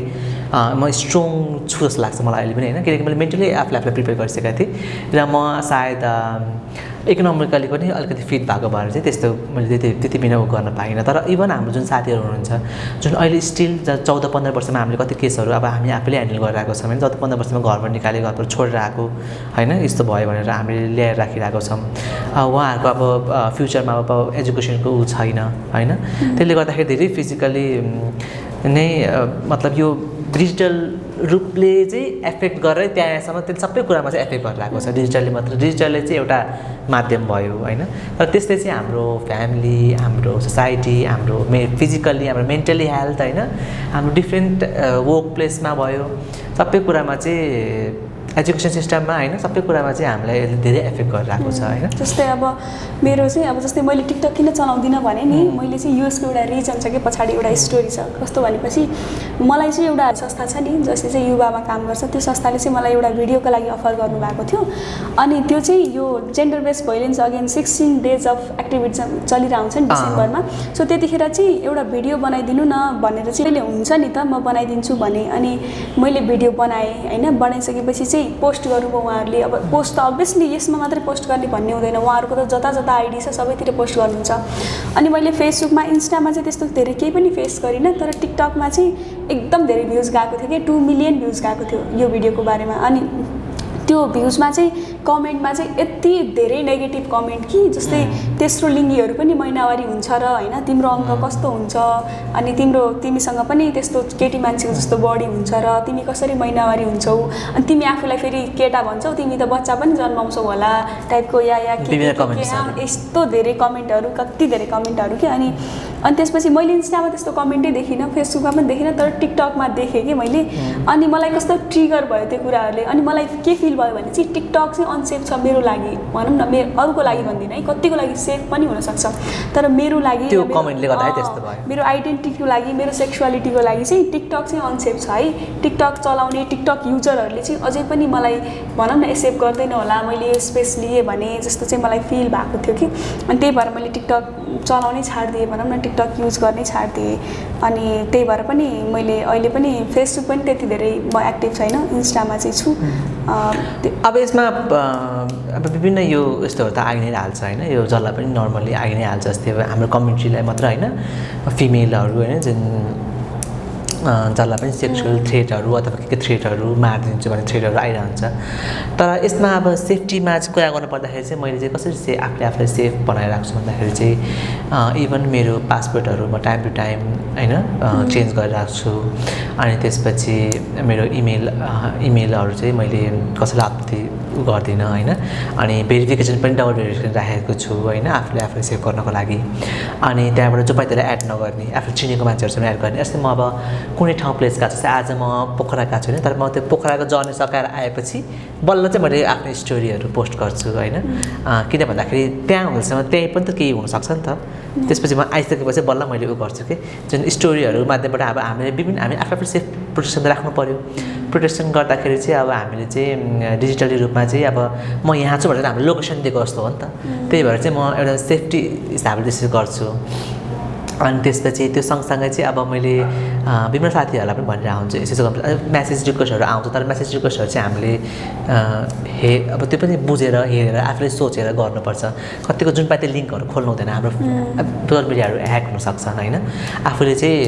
म स्ट्रङ छु जस्तो लाग्छ मलाई अहिले पनि होइन किनकि मैले मेन्टली आफूलाई प्रिपेयर गरिसकेको थिएँ र म सायद इकोनोमिकली पनि अलिकति फिट भएको भएर चाहिँ त्यस्तो मैले त्यति बिना गर्न पाइनँ तर इभन हाम्रो जुन साथीहरू हुनुहुन्छ जुन अहिले स्टिल 14-15 वर्षमा हामीले कति केसहरू अब हामी आफैले ह्यान्डल गरिरहेको छौँ होइन 14-15 वर्षमा घरबाट निकालेको घरबाट छोडेर आएको होइन यस्तो भयो भनेर हामीले ल्याएर राखिरहेको छौँ उहाँहरूको अब फ्युचरमा अब एजुकेसनको ऊ छैन होइन त्यसले गर्दाखेरि धेरै फिजिकली नै मतलब यो डिजिटल रूपले चाहिँ एफेक्ट गरेर त्यहाँसम्म त्यो सबै कुरामा चाहिँ एफेक्ट गरिरहेको छ डिजिटलले मात्र डिजिटलले चाहिँ एउटा माध्यम भयो होइन तर त्यसले चाहिँ हाम्रो फ्यामिली हाम्रो सोसाइटी हाम्रो फिजिकल्ली हाम्रो मेन्टली हेल्थ होइन हाम्रो डिफ्रेन्ट वर्क प्लेसमा भयो सबै कुरामा चाहिँ एजुकेसन सिस्टममा होइन सबै कुरामा चाहिँ हामीलाई धेरै एफेक्ट गरिरहेको छ होइन जस्तै अब मेरो चाहिँ अब जस्तै मैले टिकटक किन चलाउँदिनँ भने नि मैले चाहिँ यसको एउटा रिजन छ कि पछाडि एउटा स्टोरी छ कस्तो भनेपछि मलाई चाहिँ एउटा संस्था छ नि जसले चाहिँ युवामा काम गर्छ त्यो संस्थाले चाहिँ मलाई एउटा भिडियोको लागि अफर गर्नुभएको थियो अनि त्यो चाहिँ यो gender based violence against 16 days of activity चलिरहेको हुन्छ नि डिसेम्बरमा सो त्यतिखेर चाहिँ एउटा भिडियो बनाइदिनु न भनेर चाहिँ अहिले हुन्छ नि त म बनाइदिन्छु भने अनि मैले भिडियो बनाएँ होइन बनाइसकेपछि चाहिँ पोस्ट गर्नुभयो उहाँहरूले अब पोस्ट त अभियसली यसमा मात्रै पोस्ट गर्ने भन्ने हुँदैन उहाँहरूको त जता जता आइडी छ सबैतिर पोस्ट गर्नुहुन्छ अनि मैले फेसबुकमा इन्स्टामा चाहिँ त्यस्तो धेरै केही पनि फेस गरिनँ तर टिकटकमा चाहिँ एकदम धेरै भ्युज गएको थियो कि 2 मिलियन भ्युज गएको थियो यो भिडियोको बारेमा अनि त्यो भ्युजमा चाहिँ कमेन्टमा चाहिँ यति धेरै नेगेटिभ कमेन्ट कि जस्तै तेस्रो लिङ्गीहरू पनि महिनावारी हुन्छ र होइन तिम्रो अङ्क कस्तो हुन्छ अनि तिमीसँग पनि त्यस्तो केटी मान्छेको जस्तो बडी हुन्छ र तिमी कसरी महिनावारी हुन्छौ अनि तिमी आफूलाई फेरि केटा भन्छौ तिमी त बच्चा पनि जन्माउँछौ होला टाइपको या यस्तो धेरै कमेन्टहरू कति धेरै कमेन्टहरू कि अनि त्यसपछि मैले इन्स्टामा त्यस्तो कमेन्टै देखिनँ फेसबुकमा पनि देखिनँ तर टिकटकमा देखेँ कि मैले अनि मलाई कस्तो ट्रिगर भयो त्यो कुराहरूले अनि मलाई के फिल भयो भने चाहिँ टिकटक चाहिँ अनसेफ छ मेरो लागि भनौँ न मेरो अरूको लागि भन्दिनँ है कतिको लागि सेफ पनि हुनसक्छ तर मेरो लागि त्यो कमेन्टले गर्दा त्यस्तो भयो मेरो आइडेन्टिटीको लागि मेरो सेक्सुअलिटीको लागि चाहिँ टिकटक चाहिँ अनसेफ छ है टिकटक चलाउने टिकटक युजरहरूले चाहिँ अझै पनि मलाई भनौँ न एक्सेप्ट गर्दैन होला मैले यो स्पेस लिएँ भने जस्तो चाहिँ मलाई फिल भएको थियो कि अनि त्यही भएर मैले टिकटक चलाउनै छाडिदिएँ भनौँ न टिकटक युज गर्नै छाडिदिएँ अनि त्यही भएर पनि मैले अहिले पनि फेसबुक पनि त्यति धेरै म एक्टिभ छैन, इन्स्टामा चाहिँ छु। अब यसमा अब विभिन्न यो यस्तोहरू त आइ नै हाल्छ होइन, यो जसलाई पनि नर्मली आइ नै हाल्छ। जस्तै अब हाम्रो कम्युनिटीलाई मात्र होइन, फिमेलहरू होइन जुन जसलाई पनि सेक्सुअल थ्रेटहरू अथवा के थ्रेटहरू मारिदिन्छु भन्ने थ्रेटहरू आइरहन्छ। तर यसमा अब सेफ्टीमा चाहिँ कुरा गर्नु पर्दाखेरि चाहिँ मैले चाहिँ कसरी आफूलाई सेफ बनाएर राख्छु भन्दाखेरि चाहिँ इभन मेरो पासपोर्टहरू म टाइम टु टाइम होइन चेन्ज गरेर राख्छु। अनि त्यसपछि मेरो इमेलहरू चाहिँ मैले कसैलाई आपत्ति गर्दिनँ होइन। अनि भेरिफिकेसन पनि डबल भेरिफिकेसन राखेको छु होइन, आफूले सेभ गर्नको लागि। अनि त्यहाँबाट जो पाइ त्यसलाई एड नगर्ने, आफूले चिनेको मान्छेहरूसँग एड गर्ने। जस्तै म अब कुनै ठाउँ प्लेस गएको छु, आज म पोखरा गएको छु होइन, तर म त्यो पोखराको जर्नी सकाएर आएपछि बल्ल चाहिँ मैले आफ्नो स्टोरीहरू पोस्ट गर्छु होइन। किन भन्दाखेरि त्यहाँ हुँदैछ त्यहीँ पनि त केही हुनसक्छ नि त। त्यसपछि म आइसकेपछि बल्ल मैले उ गर्छु कि जुन स्टोरीहरू माध्यमबाट अब हामी आफू सेफ प्रोटेक्सन राख्नु पऱ्यो। प्रोटेक्सन गर्दाखेरि चाहिँ अब हामीले चाहिँ डिजिटली रूपमा चाहिँ अब म यहाँ छु भनेर हाम्रो लोकेसन दिएको जस्तो हो नि त। त्यही भएर चाहिँ म एउटा सेफ्टी हिसाबले त्यसरी गर्छु। अनि त्यसपछि त्यो सँगसँगै चाहिँ अब मैले विभिन्न साथीहरूलाई पनि भनिरहेको हुन्छु यसो म्यासेज रिक्वेस्टहरू आउँछ। तर म्यासेज रिक्वेस्टहरू चाहिँ हामीले अब त्यो पनि बुझेर हेरेर आफूले सोचेर गर्नुपर्छ। कतिको जुन पाइ त्यो लिङ्कहरू खोल्नु हुँदैन, हाम्रो सोसियल मिडियाहरू ह्याक हुनसक्छन् होइन। आफूले चाहिँ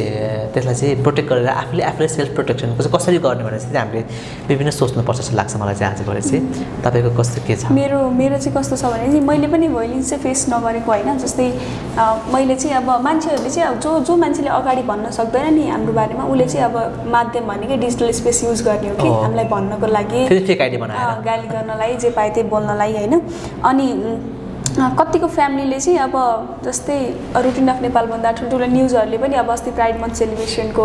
त्यसलाई चाहिँ प्रोटेक्ट गरेर आफूले सेल्फ प्रोटेक्सन कसरी गर्ने भनेर चाहिँ हामीले विभिन्न सोच्नुपर्छ जस्तो लाग्छ मलाई चाहिँ आजभोलि चाहिँ। तपाईँको कस्तो के छ? मेरो चाहिँ कस्तो छ भने चाहिँ मैले पनि भोइलेन्स चाहिँ फेस नगरेको होइन। जस्तै मैले चाहिँ अब मान्छेहरूले चाहिँ अब जो मान्छेले अगाडि भन्न सक्दैन नि हाम्रो बारेमा, उसले चाहिँ अब माध्यम भनेकै डिजिटल स्पेस युज गर्ने हो कि हामीलाई भन्नको लागि, गाली गर्नलाई, जे पाए त्यही बोल्नलाई होइन। अनि कतिको फ्यामिलीले चाहिँ अब जस्तै रुटिन अफ नेपाल भन्दा ठुल्ठुलो न्युजहरूले पनि अब अस्ति प्राइड मन्थ सेलिब्रेसनको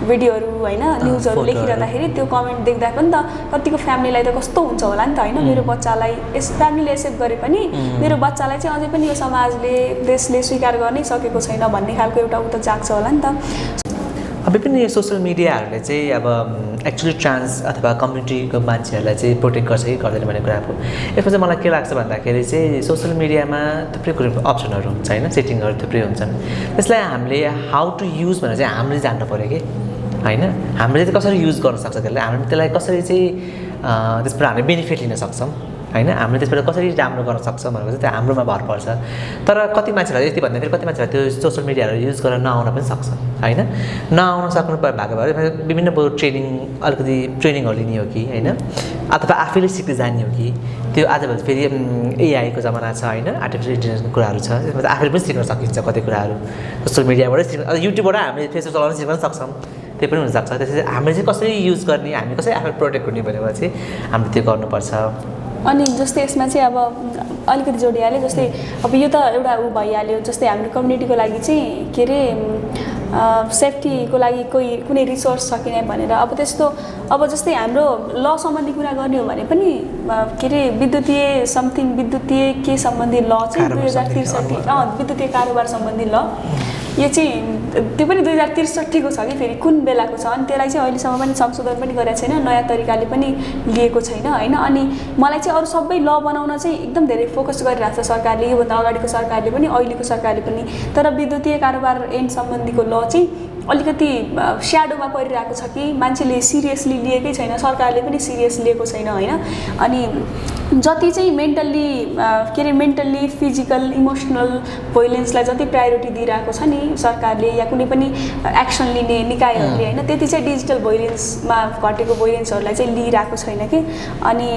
भिडियोहरू होइन न्युजहरू लेखिरहँदाखेरि त्यो कमेन्ट देख्दा पनि त कतिको फ्यामिलीलाई त कस्तो हुन्छ होला नि त होइन। मेरो बच्चालाई फ्यामिलीले एक्सेप्ट गरे पनि मेरो बच्चालाई चाहिँ अझै पनि यो समाजले देशले स्वीकार गर्नै सकेको छैन भन्ने खालको एउटा उ त जाग्छ होला नि त। विभिन्न यो सोसियल मिडियाहरूले चाहिँ अब एक्चुअली ट्रान्स अथवा कम्युनिटीको मान्छेहरूलाई चाहिँ प्रोटेक्ट गर्छ कि गर्दैन भन्ने कुराको यसमा चाहिँ मलाई के लाग्छ भन्दाखेरि चाहिँ सोसियल मिडियामा थुप्रै कुरो अप्सनहरू हुन्छ होइन, सेटिङहरू थुप्रै हुन्छन्। त्यसलाई हामीले हाउ टु युज भनेर चाहिँ हामीले जान्नु पऱ्यो कि होइन। हामीले चाहिँ कसरी युज गर्न सक्छ हामीले त्यसलाई कसरी चाहिँ त्यसबाट हामीले बेनिफिट लिन सक्छौँ होइन, हामीले त्यसबाट कसरी राम्रो गर्न सक्छौँ भनेको चाहिँ त्यो हाम्रोमा भर पर्छ। तर कति मान्छेलाई यति भन्दाखेरि कति मान्छेलाई त्यो सोसियल मिडियाहरू युज गरेर नआउन पनि सक्छ होइन। नआउन सक्नु भएको भएर विभिन्न अलिकति ट्रेनिङहरू लिने हो कि होइन, अथवा आफैले सिक्दै जाने हो कि। त्यो आजभोलि फेरि एआईको जमाना छ होइन, आर्टिफिसियल इन्टेलिजेन्सको कुराहरू छ, त्यसमा चाहिँ आफैले पनि सिक्न सकिन्छ कति कुराहरू सोसियल मिडियाबाटै सिक्न। युट्युबबाट हामीले फेसबुक चलाउन सिक्न सक्छौँ, त्यो पनि हुनसक्छ। त्यसरी हामीले चाहिँ कसरी युज गर्ने, हामी कसरी आफूलाई प्रोटेक्ट गर्ने भनेर चाहिँ हामीले त्यो गर्नुपर्छ। अनि जस्तै यसमा चाहिँ अब अलिकति जोडिहाल्यो, जस्तै अब यो त एउटा ऊ भइहाल्यो। जस्तै हाम्रो कम्युनिटीको लागि चाहिँ के अरे सेफ्टीको लागि कुनै रिसोर्स छ कि नै भनेर अब त्यस्तो अब जस्तै हाम्रो ल सम्बन्धी कुरा गर्ने हो भने पनि के अरे विद्युतीय के सम्बन्धी ल चाहिँ 2063 विद्युतीय कारोबार सम्बन्धी ल यो चाहिँ त्यो पनि 2063 को छ कि फेरि कुन बेलाको छ। अनि त्यसलाई चाहिँ अहिलेसम्म पनि संशोधन पनि गरेको छैन, नयाँ तरिकाले पनि लिएको छैन होइन। अनि मलाई चाहिँ अरू सबै ल बनाउन चाहिँ एकदम धेरै फोकस गरिरहेको छ सरकारले, योभन्दा अगाडिको सरकारले पनि अहिलेको सरकारले पनि। तर विद्युतीय कारोबार ऐन सम्बन्धीको ल चाहिँ अलिकति स्याडोमा परिरहेको छ कि मान्छेले सिरियसली लिएकै छैन, सरकारले पनि सिरियस लिएको छैन होइन। अनि जति चाहिँ मेन्टल्ली फिजिकल इमोसनल भोइलेन्सलाई जति प्रायोरिटी दिइरहेको छ नि सरकारले या कुनै पनि एक्सन लिने निकायहरूले होइन, त्यति चाहिँ डिजिटल भोइलेन्समा घटेको भोइलेन्सहरूलाई चाहिँ लिइरहेको छैन कि। अनि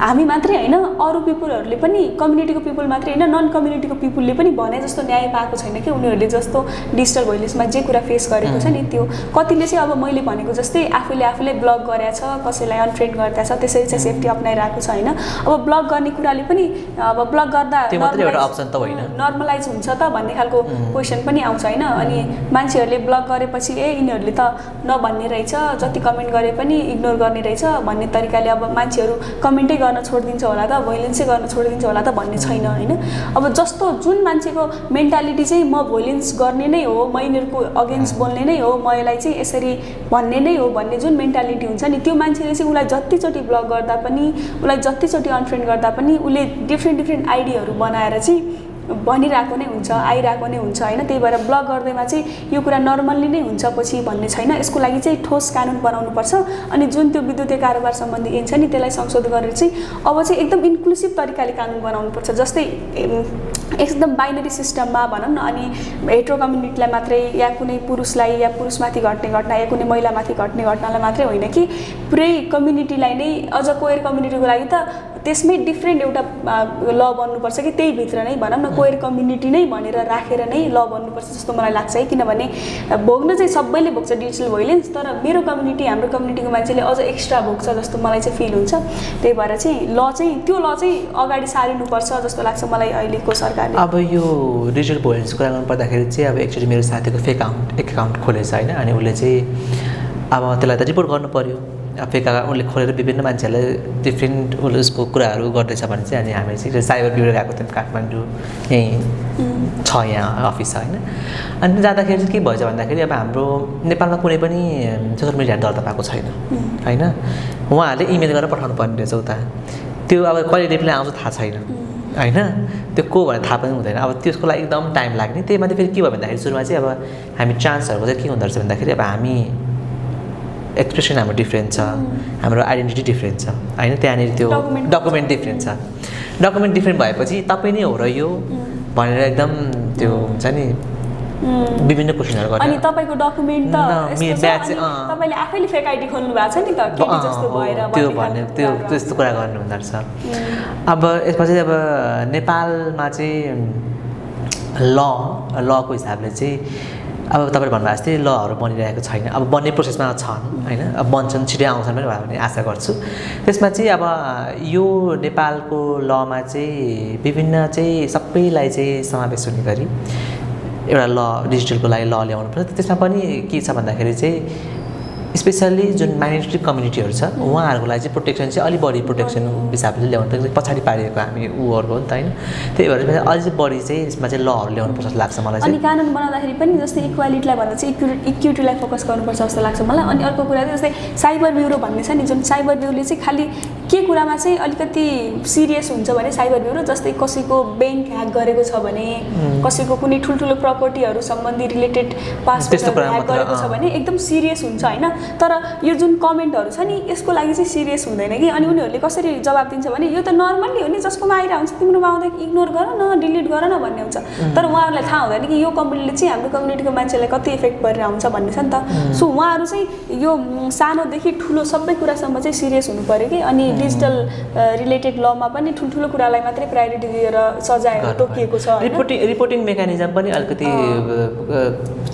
हामी मात्रै होइन अरू पिपुलहरूले पनि, कम्युनिटीको पिपुल मात्रै होइन नन कम्युनिटीको पिपुलले पनि भने जस्तो न्याय पाएको छैन कि उनीहरूले जस्तो डिजिटल भोइलेन्समा जे कुरा फेस गरेको छ नि त्यो। कतिले चाहिँ अब मैले भनेको जस्तै आफूले ब्लग गरेछ, कसैलाई अनफ्रेन्ड गर्दा छ, त्यसरी चाहिँ सेफ्टी अप्नाइरहेको छ होइन। अब ब्लग गर्ने कुराले पनि अब ब्लग गर्दा नर्मलाइज हुन्छ त भन्ने खालको क्वेसन पनि आउँछ होइन। अनि मान्छेहरूले ब्लग गरेपछि यिनीहरूले त नभन्ने रहेछ, जति कमेन्ट गरे पनि इग्नोर गर्ने रहेछ भन्ने तरिकाले अब मान्छेहरू कमेन्टै गर्न छोडिदिन्छ होला त, भोइलेन्सै गर्न छोडिदिन्छ होला त भन्ने छैन होइन। अब जस्तो जुन मान्छेको मेन्टालिटी चाहिँ म भोइलेन्स गर्ने नै हो, म यिनीहरूको अगेन्स्ट बोल्ने नै हो, म यसलाई चाहिँ यसरी भन्ने नै हो भन्ने जुन मेन्टालिटी हुन्छ नि त्यो मान्छेले चाहिँ उसलाई जतिचोटि ब्लग गर्दा पनि, उसलाई जतिचोटि अनफ्रेन्ड गर्दा पनि उसले डिफ्रेन्ट आइडियाहरू बनाएर चाहिँ भनिरहेको नै हुन्छ, आइरहेको नै हुन्छ होइन। त्यही भएर ब्लग गर्दैमा चाहिँ यो कुरा नर्मल्ली नै हुन्छ पछि भन्ने छैन। यसको लागि चाहिँ ठोस कानुन बनाउनुपर्छ अनि जुन त्यो विद्युतीय कारोबार सम्बन्धी ऐन छ नि त्यसलाई संशोधन गरेर चाहिँ अब चाहिँ एकदम इन्क्लुसिभ तरिकाले कानुन बनाउनुपर्छ। जस्तै एकदम बाइनरी सिस्टममा भनौँ न अनि हेटेरो कम्युनिटीलाई मात्रै या कुनै पुरुषलाई या पुरुषमाथि घट्ने घटना या कुनै महिलामाथि घट्ने घटनालाई मात्रै होइन कि पुरै कम्युनिटीलाई नै अझ कोयर कम्युनिटीको लागि त त्यसमै डिफ्रेन्ट एउटा ल बन्नुपर्छ कि त्यही भित्र नै भनौँ न कोयर कम्युनिटी नै भनेर राखेर नै ल बन्नुपर्छ जस्तो मलाई लाग्छ है। किनभने भोग्न चाहिँ सबैले भोग्छ डिजिटल भोइलेन्स, तर मेरो कम्युनिटी हाम्रो कम्युनिटीको मान्छेले अझ एक्स्ट्रा भोग्छ जस्तो मलाई चाहिँ फिल हुन्छ। त्यही भएर चाहिँ त्यो ल चाहिँ अगाडि सारिनुपर्छ जस्तो लाग्छ मलाई अहिलेको सरकारले। अब यो डिजिटल भोइलेन्सको कुरा गर्नु पर्दाखेरि चाहिँ अब एकचोटि मेरो साथीको फेक एकाउन्ट खोलेछ होइन अनि उसले चाहिँ अब त्यसलाई त रिपोर्ट गर्नु पर्यो। फेक अकाउन्ट उसले खोलेर विभिन्न मान्छेहरूलाई डिफ्रेन्ट उसको कुराहरू गर्दैछ भने चाहिँ अनि हामी चाहिँ साइबर ब्युरो गएको थियौँ काठमाडौँ, यहीँ छ यहाँ अफिस छ होइन। अनि जाँदाखेरि चाहिँ के भएछ भन्दाखेरि अब हाम्रो नेपालमा कुनै पनि सोसियल मिडियाहरू दर्ता पाएको छैन होइन। उहाँहरूले इमेल गरेर पठाउनु पर्ने रहेछ उता, त्यो अब कहिले रिप्लाई आउँछ थाहा छैन होइन, त्यो को भनेर थाहा पनि हुँदैन। अब त्यसको लागि एकदम टाइम लाग्ने। त्यही माथि फेरि के भयो भन्दाखेरि सुरुमा चाहिँ अब हामी ट्रान्सहरूको चाहिँ के हुँदो रहेछ भन्दाखेरि अब हामी एक्सप्रेसन हाम्रो डिफ्रेन्ट छ, हाम्रो आइडेन्टिटी डिफ्रेन्ट छ होइन। त्यहाँनिर त्यो डकुमेन्ट डिफ्रेन्ट छ। डकुमेन्ट डिफ्रेन्ट भएपछि तपाईँ नै हो र यो भनेर एकदम त्यो हुन्छ नि विभिन्न क्वेसनहरू गर्ने। अनि तपाईँको डकुमेन्ट त तपाईँले आफैले फेक आइडी खोल्नु भएको छ नि त केटी जस्तो भएर त्यो भन्ने त्यो त्यस्तो कुरा गर्नु हुँदो रहेछ। अब यसमा चाहिँ अब नेपालमा चाहिँ लको हिसाबले चाहिँ अब तपाईँले भन्नुभएको जस्तै लहरू बनिरहेको छैन। अब बन्ने प्रोसेसमा छन् होइन, अब बन्छन् छिटै आउँछन् पनि भन्ने आशा गर्छु। त्यसमा चाहिँ अब यो नेपालको लमा चाहिँ विभिन्न चाहिँ सबैलाई चाहिँ समावेश हुने गरी एउटा ल डिजिटलको लागि ल ल्याउनुपर्छ। त्यसमा पनि के छ भन्दाखेरि चाहिँ स्पेसल्ली जुन माइनोरिटी कम्युनिटीहरू छ उहाँहरूको लागि चाहिँ प्रोटेक्सन चाहिँ अलिक बढी प्रोटेक्सन हिसाबले ल्याउनु पर्छ। पछाडि पारिएको हामी ऊहरू हो नि त होइन। त्यही भएर अझै बढी चाहिँ यसमा चाहिँ लहरू ल्याउनुपर्छ जस्तो लाग्छ मलाई चाहिँ। अनि कानुन बनाउँदाखेरि पनि जस्तै इक्वालिटीलाई भन्दा चाहिँ इक्विटीलाई फोकस गर्नुपर्छ जस्तो लाग्छ मलाई। अनि अर्को कुरा चाहिँ जस्तै साइबर ब्युरो भन्ने छ नि, जुन साइबर ब्युरोले चाहिँ खालि के कुरामा चाहिँ अलिकति सिरियस हुन्छ भने साइबर ब्युरो जस्तै कसैको ब्याङ्क ह्याक गरेको छ भने, कसैको कुनै ठुल्ठुलो प्रपर्टीहरू सम्बन्धी रिलेटेड पासवर्डहरू ह्याक गरेको छ भने एकदम सिरियस हुन्छ होइन। तर यो जुन कमेन्टहरू छ नि यसको लागि चाहिँ सिरियस हुँदैन कि। अनि उनीहरूले कसरी जवाब दिन्छ भने यो त नर्मल्ली हो नि, जसकोमा आइरहेको हुन्छ तिम्रोमा आउँदा इग्नोर गर न, डिलिट गर न भन्ने हुन्छ। तर उहाँहरूलाई थाहा हुँदैन कि यो कम्पनीले चाहिँ हाम्रो कम्युनिटीको मान्छेलाई कति इफेक्ट गरेर आउँछ भन्ने छ नि त। सो उहाँहरू चाहिँ यो सानोदेखि ठुलो सबै कुरासम्म चाहिँ सिरियस हुनु पऱ्यो कि। अनि डिजिटल रिलेटेड लमा पनि ठुल्ठुलो कुरालाई मात्रै प्रायोरिटी दिएर सजायहरू तोकिएको छ। रिपोर्टिङ मेकानिजम पनि अलिकति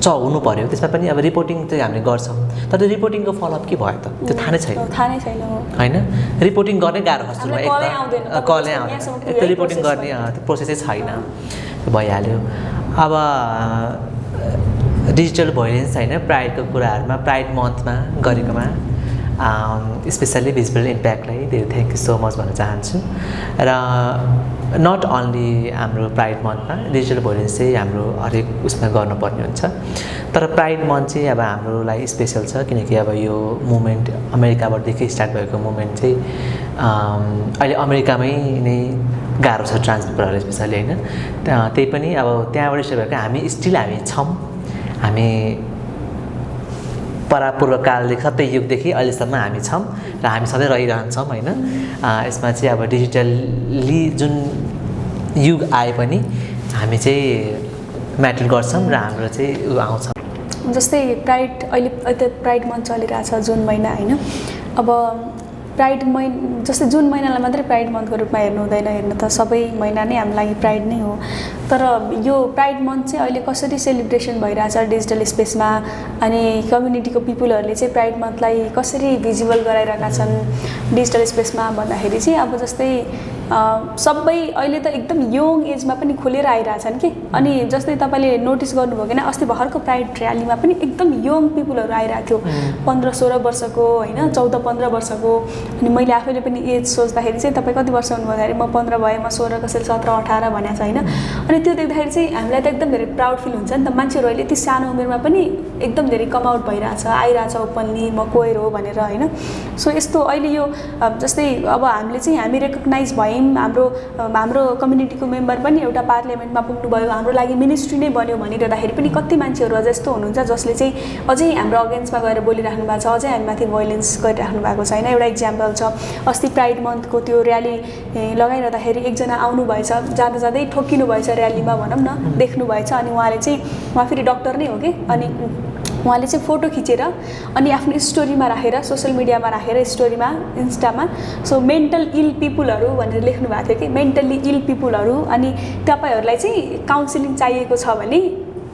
हुनु पऱ्यो। त्यसमा पनि अब रिपोर्टिङ चाहिँ हामीले गर्छौँ तर त्यो रिपोर्टिङको फलोअप के भयो त त्यो थाहा नै छैन होइन। रिपोर्टिङ गर्ने गाह्रो छ सुरुमा, कलै आउँदैन, एक त रिपोर्टिङ गर्ने त्यो प्रोसेसै छैन, भइहाल्यो। अब डिजिटल भोइलेन्स होइन प्राइडको कुराहरूमा प्राइड मन्थमा गरेकोमा स्पेसल्ली भिजुअल इम्प्याक्टलाई धेरै थ्याङ्क यू सो मच भन्न चाहन्छु। र नट अन्ली हाम्रो प्राइड मन्थमा डिजिटल भोइलेन्स चाहिँ हाम्रो हरेक उसमा गर्नुपर्ने हुन्छ। तर प्राइड मन्थ चाहिँ अब हाम्रो लागि स्पेसल छ किनकि अब यो मुभमेन्ट अमेरिकाबाटदेखि स्टार्ट भएको मुभमेन्ट चाहिँ अहिले अमेरिकामै नै गाह्रो छ ट्रान्स पिपलहरू स्पेसली होइन। त्यही पनि अब त्यहाँबाट स्टार्ट भएको हामी स्टिल हामी छौँ। हामी परापूर्वकालदेखि सबै युगदेखि अहिलेसम्म हामी छौँ र हामी सधैँ रहिरहन्छौँ होइन। यसमा चाहिँ अब डिजिटल्ली जुन युग आए पनि हामी चाहिँ म्याटर गर्छौँ र हाम्रो चाहिँ आउँछ। जस्तै प्राइड अहिले प्राइड मन्थ चलिरहेछ जुन महिना होइन। अब प्राइड जस्तै जुन महिनालाई मात्रै प्राइड मन्थको रूपमा हेर्नु हुँदैन, हेर्नु त सबै महिना नै हाम्रो लागि प्राइड नै हो। तर यो प्राइड मन्थ चाहिँ अहिले कसरी सेलिब्रेसन भइरहेछ डिजिटल स्पेसमा अनि कम्युनिटीको पिपुलहरूले चाहिँ प्राइड मन्थलाई कसरी भिजुअल गराइरहेका छन् डिजिटल स्पेसमा भन्दाखेरि चाहिँ अब जस्तै सबै अहिले त एकदम यङ एजमा पनि खोलेर आइरहेछन् कि। अनि जस्तै तपाईँले नोटिस गर्नुभयो भने अस्ति भर्खरको प्राइड र्यालीमा पनि एकदम यङ पिपुलहरू आइरहेको थियो, 15-16 वर्षको होइन, 14-15 वर्षको। अनि मैले आफैले पनि एज सोच्दाखेरि चाहिँ तपाईँ कति वर्ष हुनुभयो भन्दाखेरि म 15 भएँ, म 16 कसैले 17-18 भनेको छ होइन। अनि त्यो देख्दाखेरि चाहिँ हामीलाई त एकदम धेरै प्राउड फिल हुन्छ नि त। मान्छेहरू अहिले यति सानो उमेरमा पनि एकदम धेरै कम आउट भइरहेछ, आइरहेछ ओपनली म कोयर हो भनेर होइन। सो यस्तो अहिले यो जस्तै अब हामीले चाहिँ हामी रेकग्नाइज भयौँ भयौँ, हाम्रो कम्युनिटीको मेम्बर पनि एउटा पार्लियामेन्टमा पुग्नुभयो, हाम्रो लागि मिनिस्ट्री नै बन्यो भनिरहँदाखेरि पनि कति मान्छेहरू अझ यस्तो हुनुहुन्छ जसले चाहिँ अझै हाम्रो अगेन्स्टमा गएर बोलिराख्नु भएको छ, अझै हामीमाथि भोइलेन्स गरिराख्नु भएको छ होइन। एउटा इक्जाम्पल छ, अस्ति प्राइड मन्थको त्यो र्याली लगाइरहँदाखेरि एकजना आउनुभएछ, जाँदा जाँदै ठोक्किनु भएछ र्यालीमा भनौँ न, देख्नुभएछ। अनि उहाँ फेरि डक्टर नै हो कि, अनि उहाँले चाहिँ फोटो खिचेर अनि आफ्नो स्टोरीमा राखेर, सोसियल मिडियामा राखेर, स्टोरीमा इन्स्टामा, सो मेन्टल इल पिपुलहरू भनेर लेख्नु भएको थियो कि, मेन्टल्ली इल पिपुलहरू, अनि तपाईँहरूलाई चाहिँ काउन्सिलिङ चाहिएको छ भने,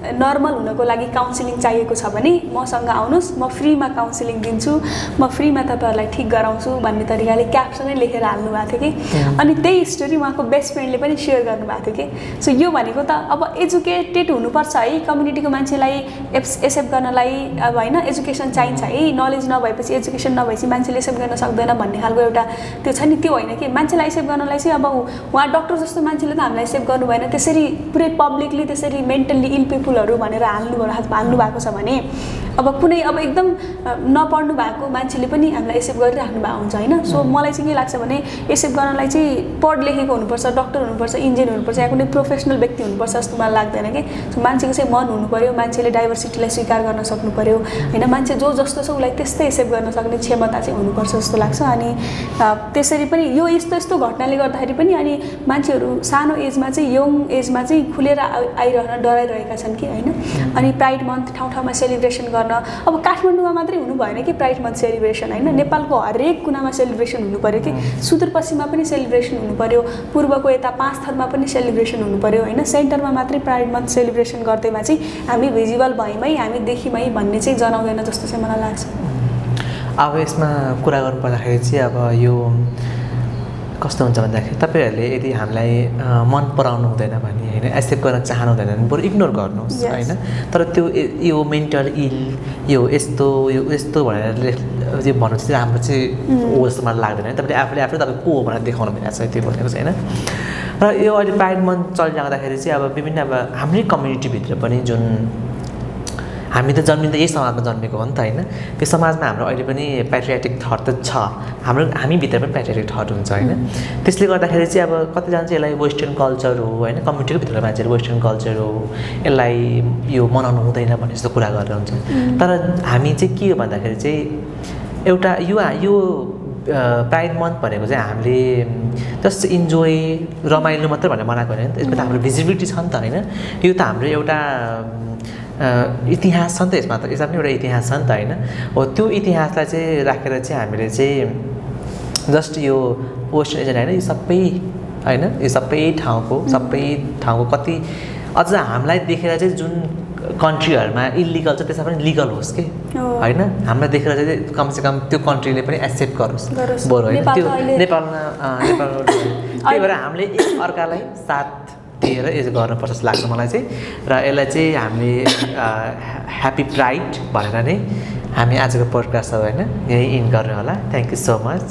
नर्मल हुनको लागि काउन्सिलिङ चाहिएको छ भने मसँग आउनुहोस्, म फ्रीमा काउन्सिलिङ दिन्छु, म फ्रीमा तपाईँहरूलाई ठिक गराउँछु भन्ने तरिकाले क्याप्सनै लेखेर हाल्नु भएको थियो कि। अनि त्यही स्टोरी उहाँको बेस्ट फ्रेन्डले पनि सेयर गर्नुभएको थियो कि। सो यो भनेको त अब एजुकेटेड हुनुपर्छ है, कम्युनिटीको मान्छेलाई एक्सेप्ट गर्नलाई, अब होइन एजुकेसन चाहिन्छ है, नलेज नभएपछि, एजुकेसन नभएपछि मान्छेले एक्सेप्ट गर्न सक्दैन भन्ने खालको एउटा त्यो छ नि, त्यो होइन कि। मान्छेलाई एक्सेप्ट गर्नलाई चाहिँ अब उहाँ डक्टर जस्तो मान्छेले त हामीलाई एक्सेप्ट गर्नु भएन, त्यसरी पुरै पब्लिकली त्यसरी मेन्टल्ली इल पिपुलहरू भनेर हाल्नु भएको छ भने अब कुनै अब एकदम नपढ्नु भएको मान्छेले पनि हामीलाई एक्सेप्ट गरिराख्नु भएको हुन्छ होइन। सो मलाई चाहिँ के लाग्छ भने एक्सेप्ट गर्नलाई चाहिँ पढ लेखेको हुनुपर्छ, डक्टर हुनुपर्छ, इन्जिनियर हुनुपर्छ, या कुनै प्रोफेसनल व्यक्ति हुनुपर्छ जस्तो मलाई लाग्दैन कि। सो मान्छेको चाहिँ मन हुनु पऱ्यो, मान्छेले डाइभर्सिटीलाई स्वीकार गर्न सक्नु पऱ्यो होइन, मान्छे जो जस्तो छ उसलाई त्यस्तै एक्सेप्ट गर्न सक्ने क्षमता चाहिँ हुनुपर्छ जस्तो लाग्छ। अनि त्यसरी पनि यो यस्तो घटनाले गर्दाखेरि पनि अनि मान्छेहरू सानो एजमा चाहिँ, यङ एजमा चाहिँ खुलेर आइरहन डराइरहेका छन् कि होइन। अनि प्राइड मन्थ ठाउँ ठाउँमा सेलिब्रेसन गर्न, अब काठमाडौँमा मात्रै हुनु भएन कि प्राइड मन्थ सेलिब्रेसन होइन, नेपालको हरेक कुनामा सेलिब्रेसन हुनु पऱ्यो कि, सुदूरपश्चिममा पनि सेलिब्रेसन हुनु पऱ्यो, पूर्वको यता 5 थरमा पनि सेलिब्रेसन हुनु पऱ्यो होइन। सेन्टरमा मात्रै प्राइड मन्थ सेलिब्रेसन गर्दैमा चाहिँ हामी भिजिबल भयौँ है, हामी देखियौँ है भन्ने चाहिँ जनाउँदैन जस्तो चाहिँ मलाई लाग्छ। अब यसमा कुरा गर्नुपर्दाखेरि चाहिँ अब यो कस्तो हुन्छ भन्दाखेरि तपाईँहरूले यदि हामीलाई मन पराउनु हुँदैन भने होइन, एक्सेप्ट गर्न चाहनु हुँदैन भने बरु इग्नोर गर्नुहोस् होइन। तर त्यो यो मेन्टल इल यो यस्तो भनेर यो भन्नु चाहिँ हाम्रो चाहिँ हो जस्तो मलाई लाग्दैन है। तपाईँले आफूले तपाईँ को हो भनेर देखाउनु भएको छ, त्यो भनेको चाहिँ होइन। र यो अहिले प्राइड मन्थ चलिराख्दाखेरि चाहिँ अब विभिन्न अब हाम्रै कम्युनिटीभित्र पनि जुन हामी त जन्मिँदा यही समाजमा जन्मेको हो नि त होइन, त्यो समाजमा हाम्रो अहिले पनि प्याट्रियाटिक थट त छ, हामीभित्र पनि प्याट्रियाटिक थट हुन्छ होइन। त्यसले गर्दाखेरि चाहिँ अब कतिजना चाहिँ यसलाई वेस्टर्न कल्चर हो होइन, कम्युनिटीको भित्र मान्छेहरू वेस्टर्न कल्चर हो, यसलाई यो मनाउनु हुँदैन भन्ने जस्तो कुरा गरेर हुन्छ। तर हामी चाहिँ के हो भन्दाखेरि चाहिँ एउटा यो प्राइड मन्थ भनेको चाहिँ हामीले जस्ट इन्जोय रमाइलो मात्रै भनेर मनाएको होइन, यसमा त हाम्रो भिजिबिलिटी छ नि त होइन। यो त हाम्रो एउटा इतिहास छ नि त, यसमा पनि एउटा इतिहास छ नि त होइन। हो त्यो इतिहासलाई चाहिँ राखेर चाहिँ हामीले चाहिँ जस्ट यो वेस्टर्न एजेन्डा होइन, यो सबै होइन, यो सबै ठाउँको कति अझ हामीलाई देखेर चाहिँ जुन कन्ट्रीहरूमा इलिगल छ त्यसमा पनि लिगल होस् कि होइन, हामीलाई देखेर चाहिँ कमसेकम त्यो कन्ट्रीले पनि एक्सेप्ट गरोस् बरु होइन। त्यो नेपालमा त्यही भएर हामीले एक अर्कालाई साथ दिएर यो गर्नुपर्छ जस्तो लाग्छ मलाई चाहिँ। र यसलाई चाहिँ हामीले ह्याप्पी प्राइड भनेर नै हामी आजको पोडकास्ट होइन यही इन गर्ने होला। Thank you so much.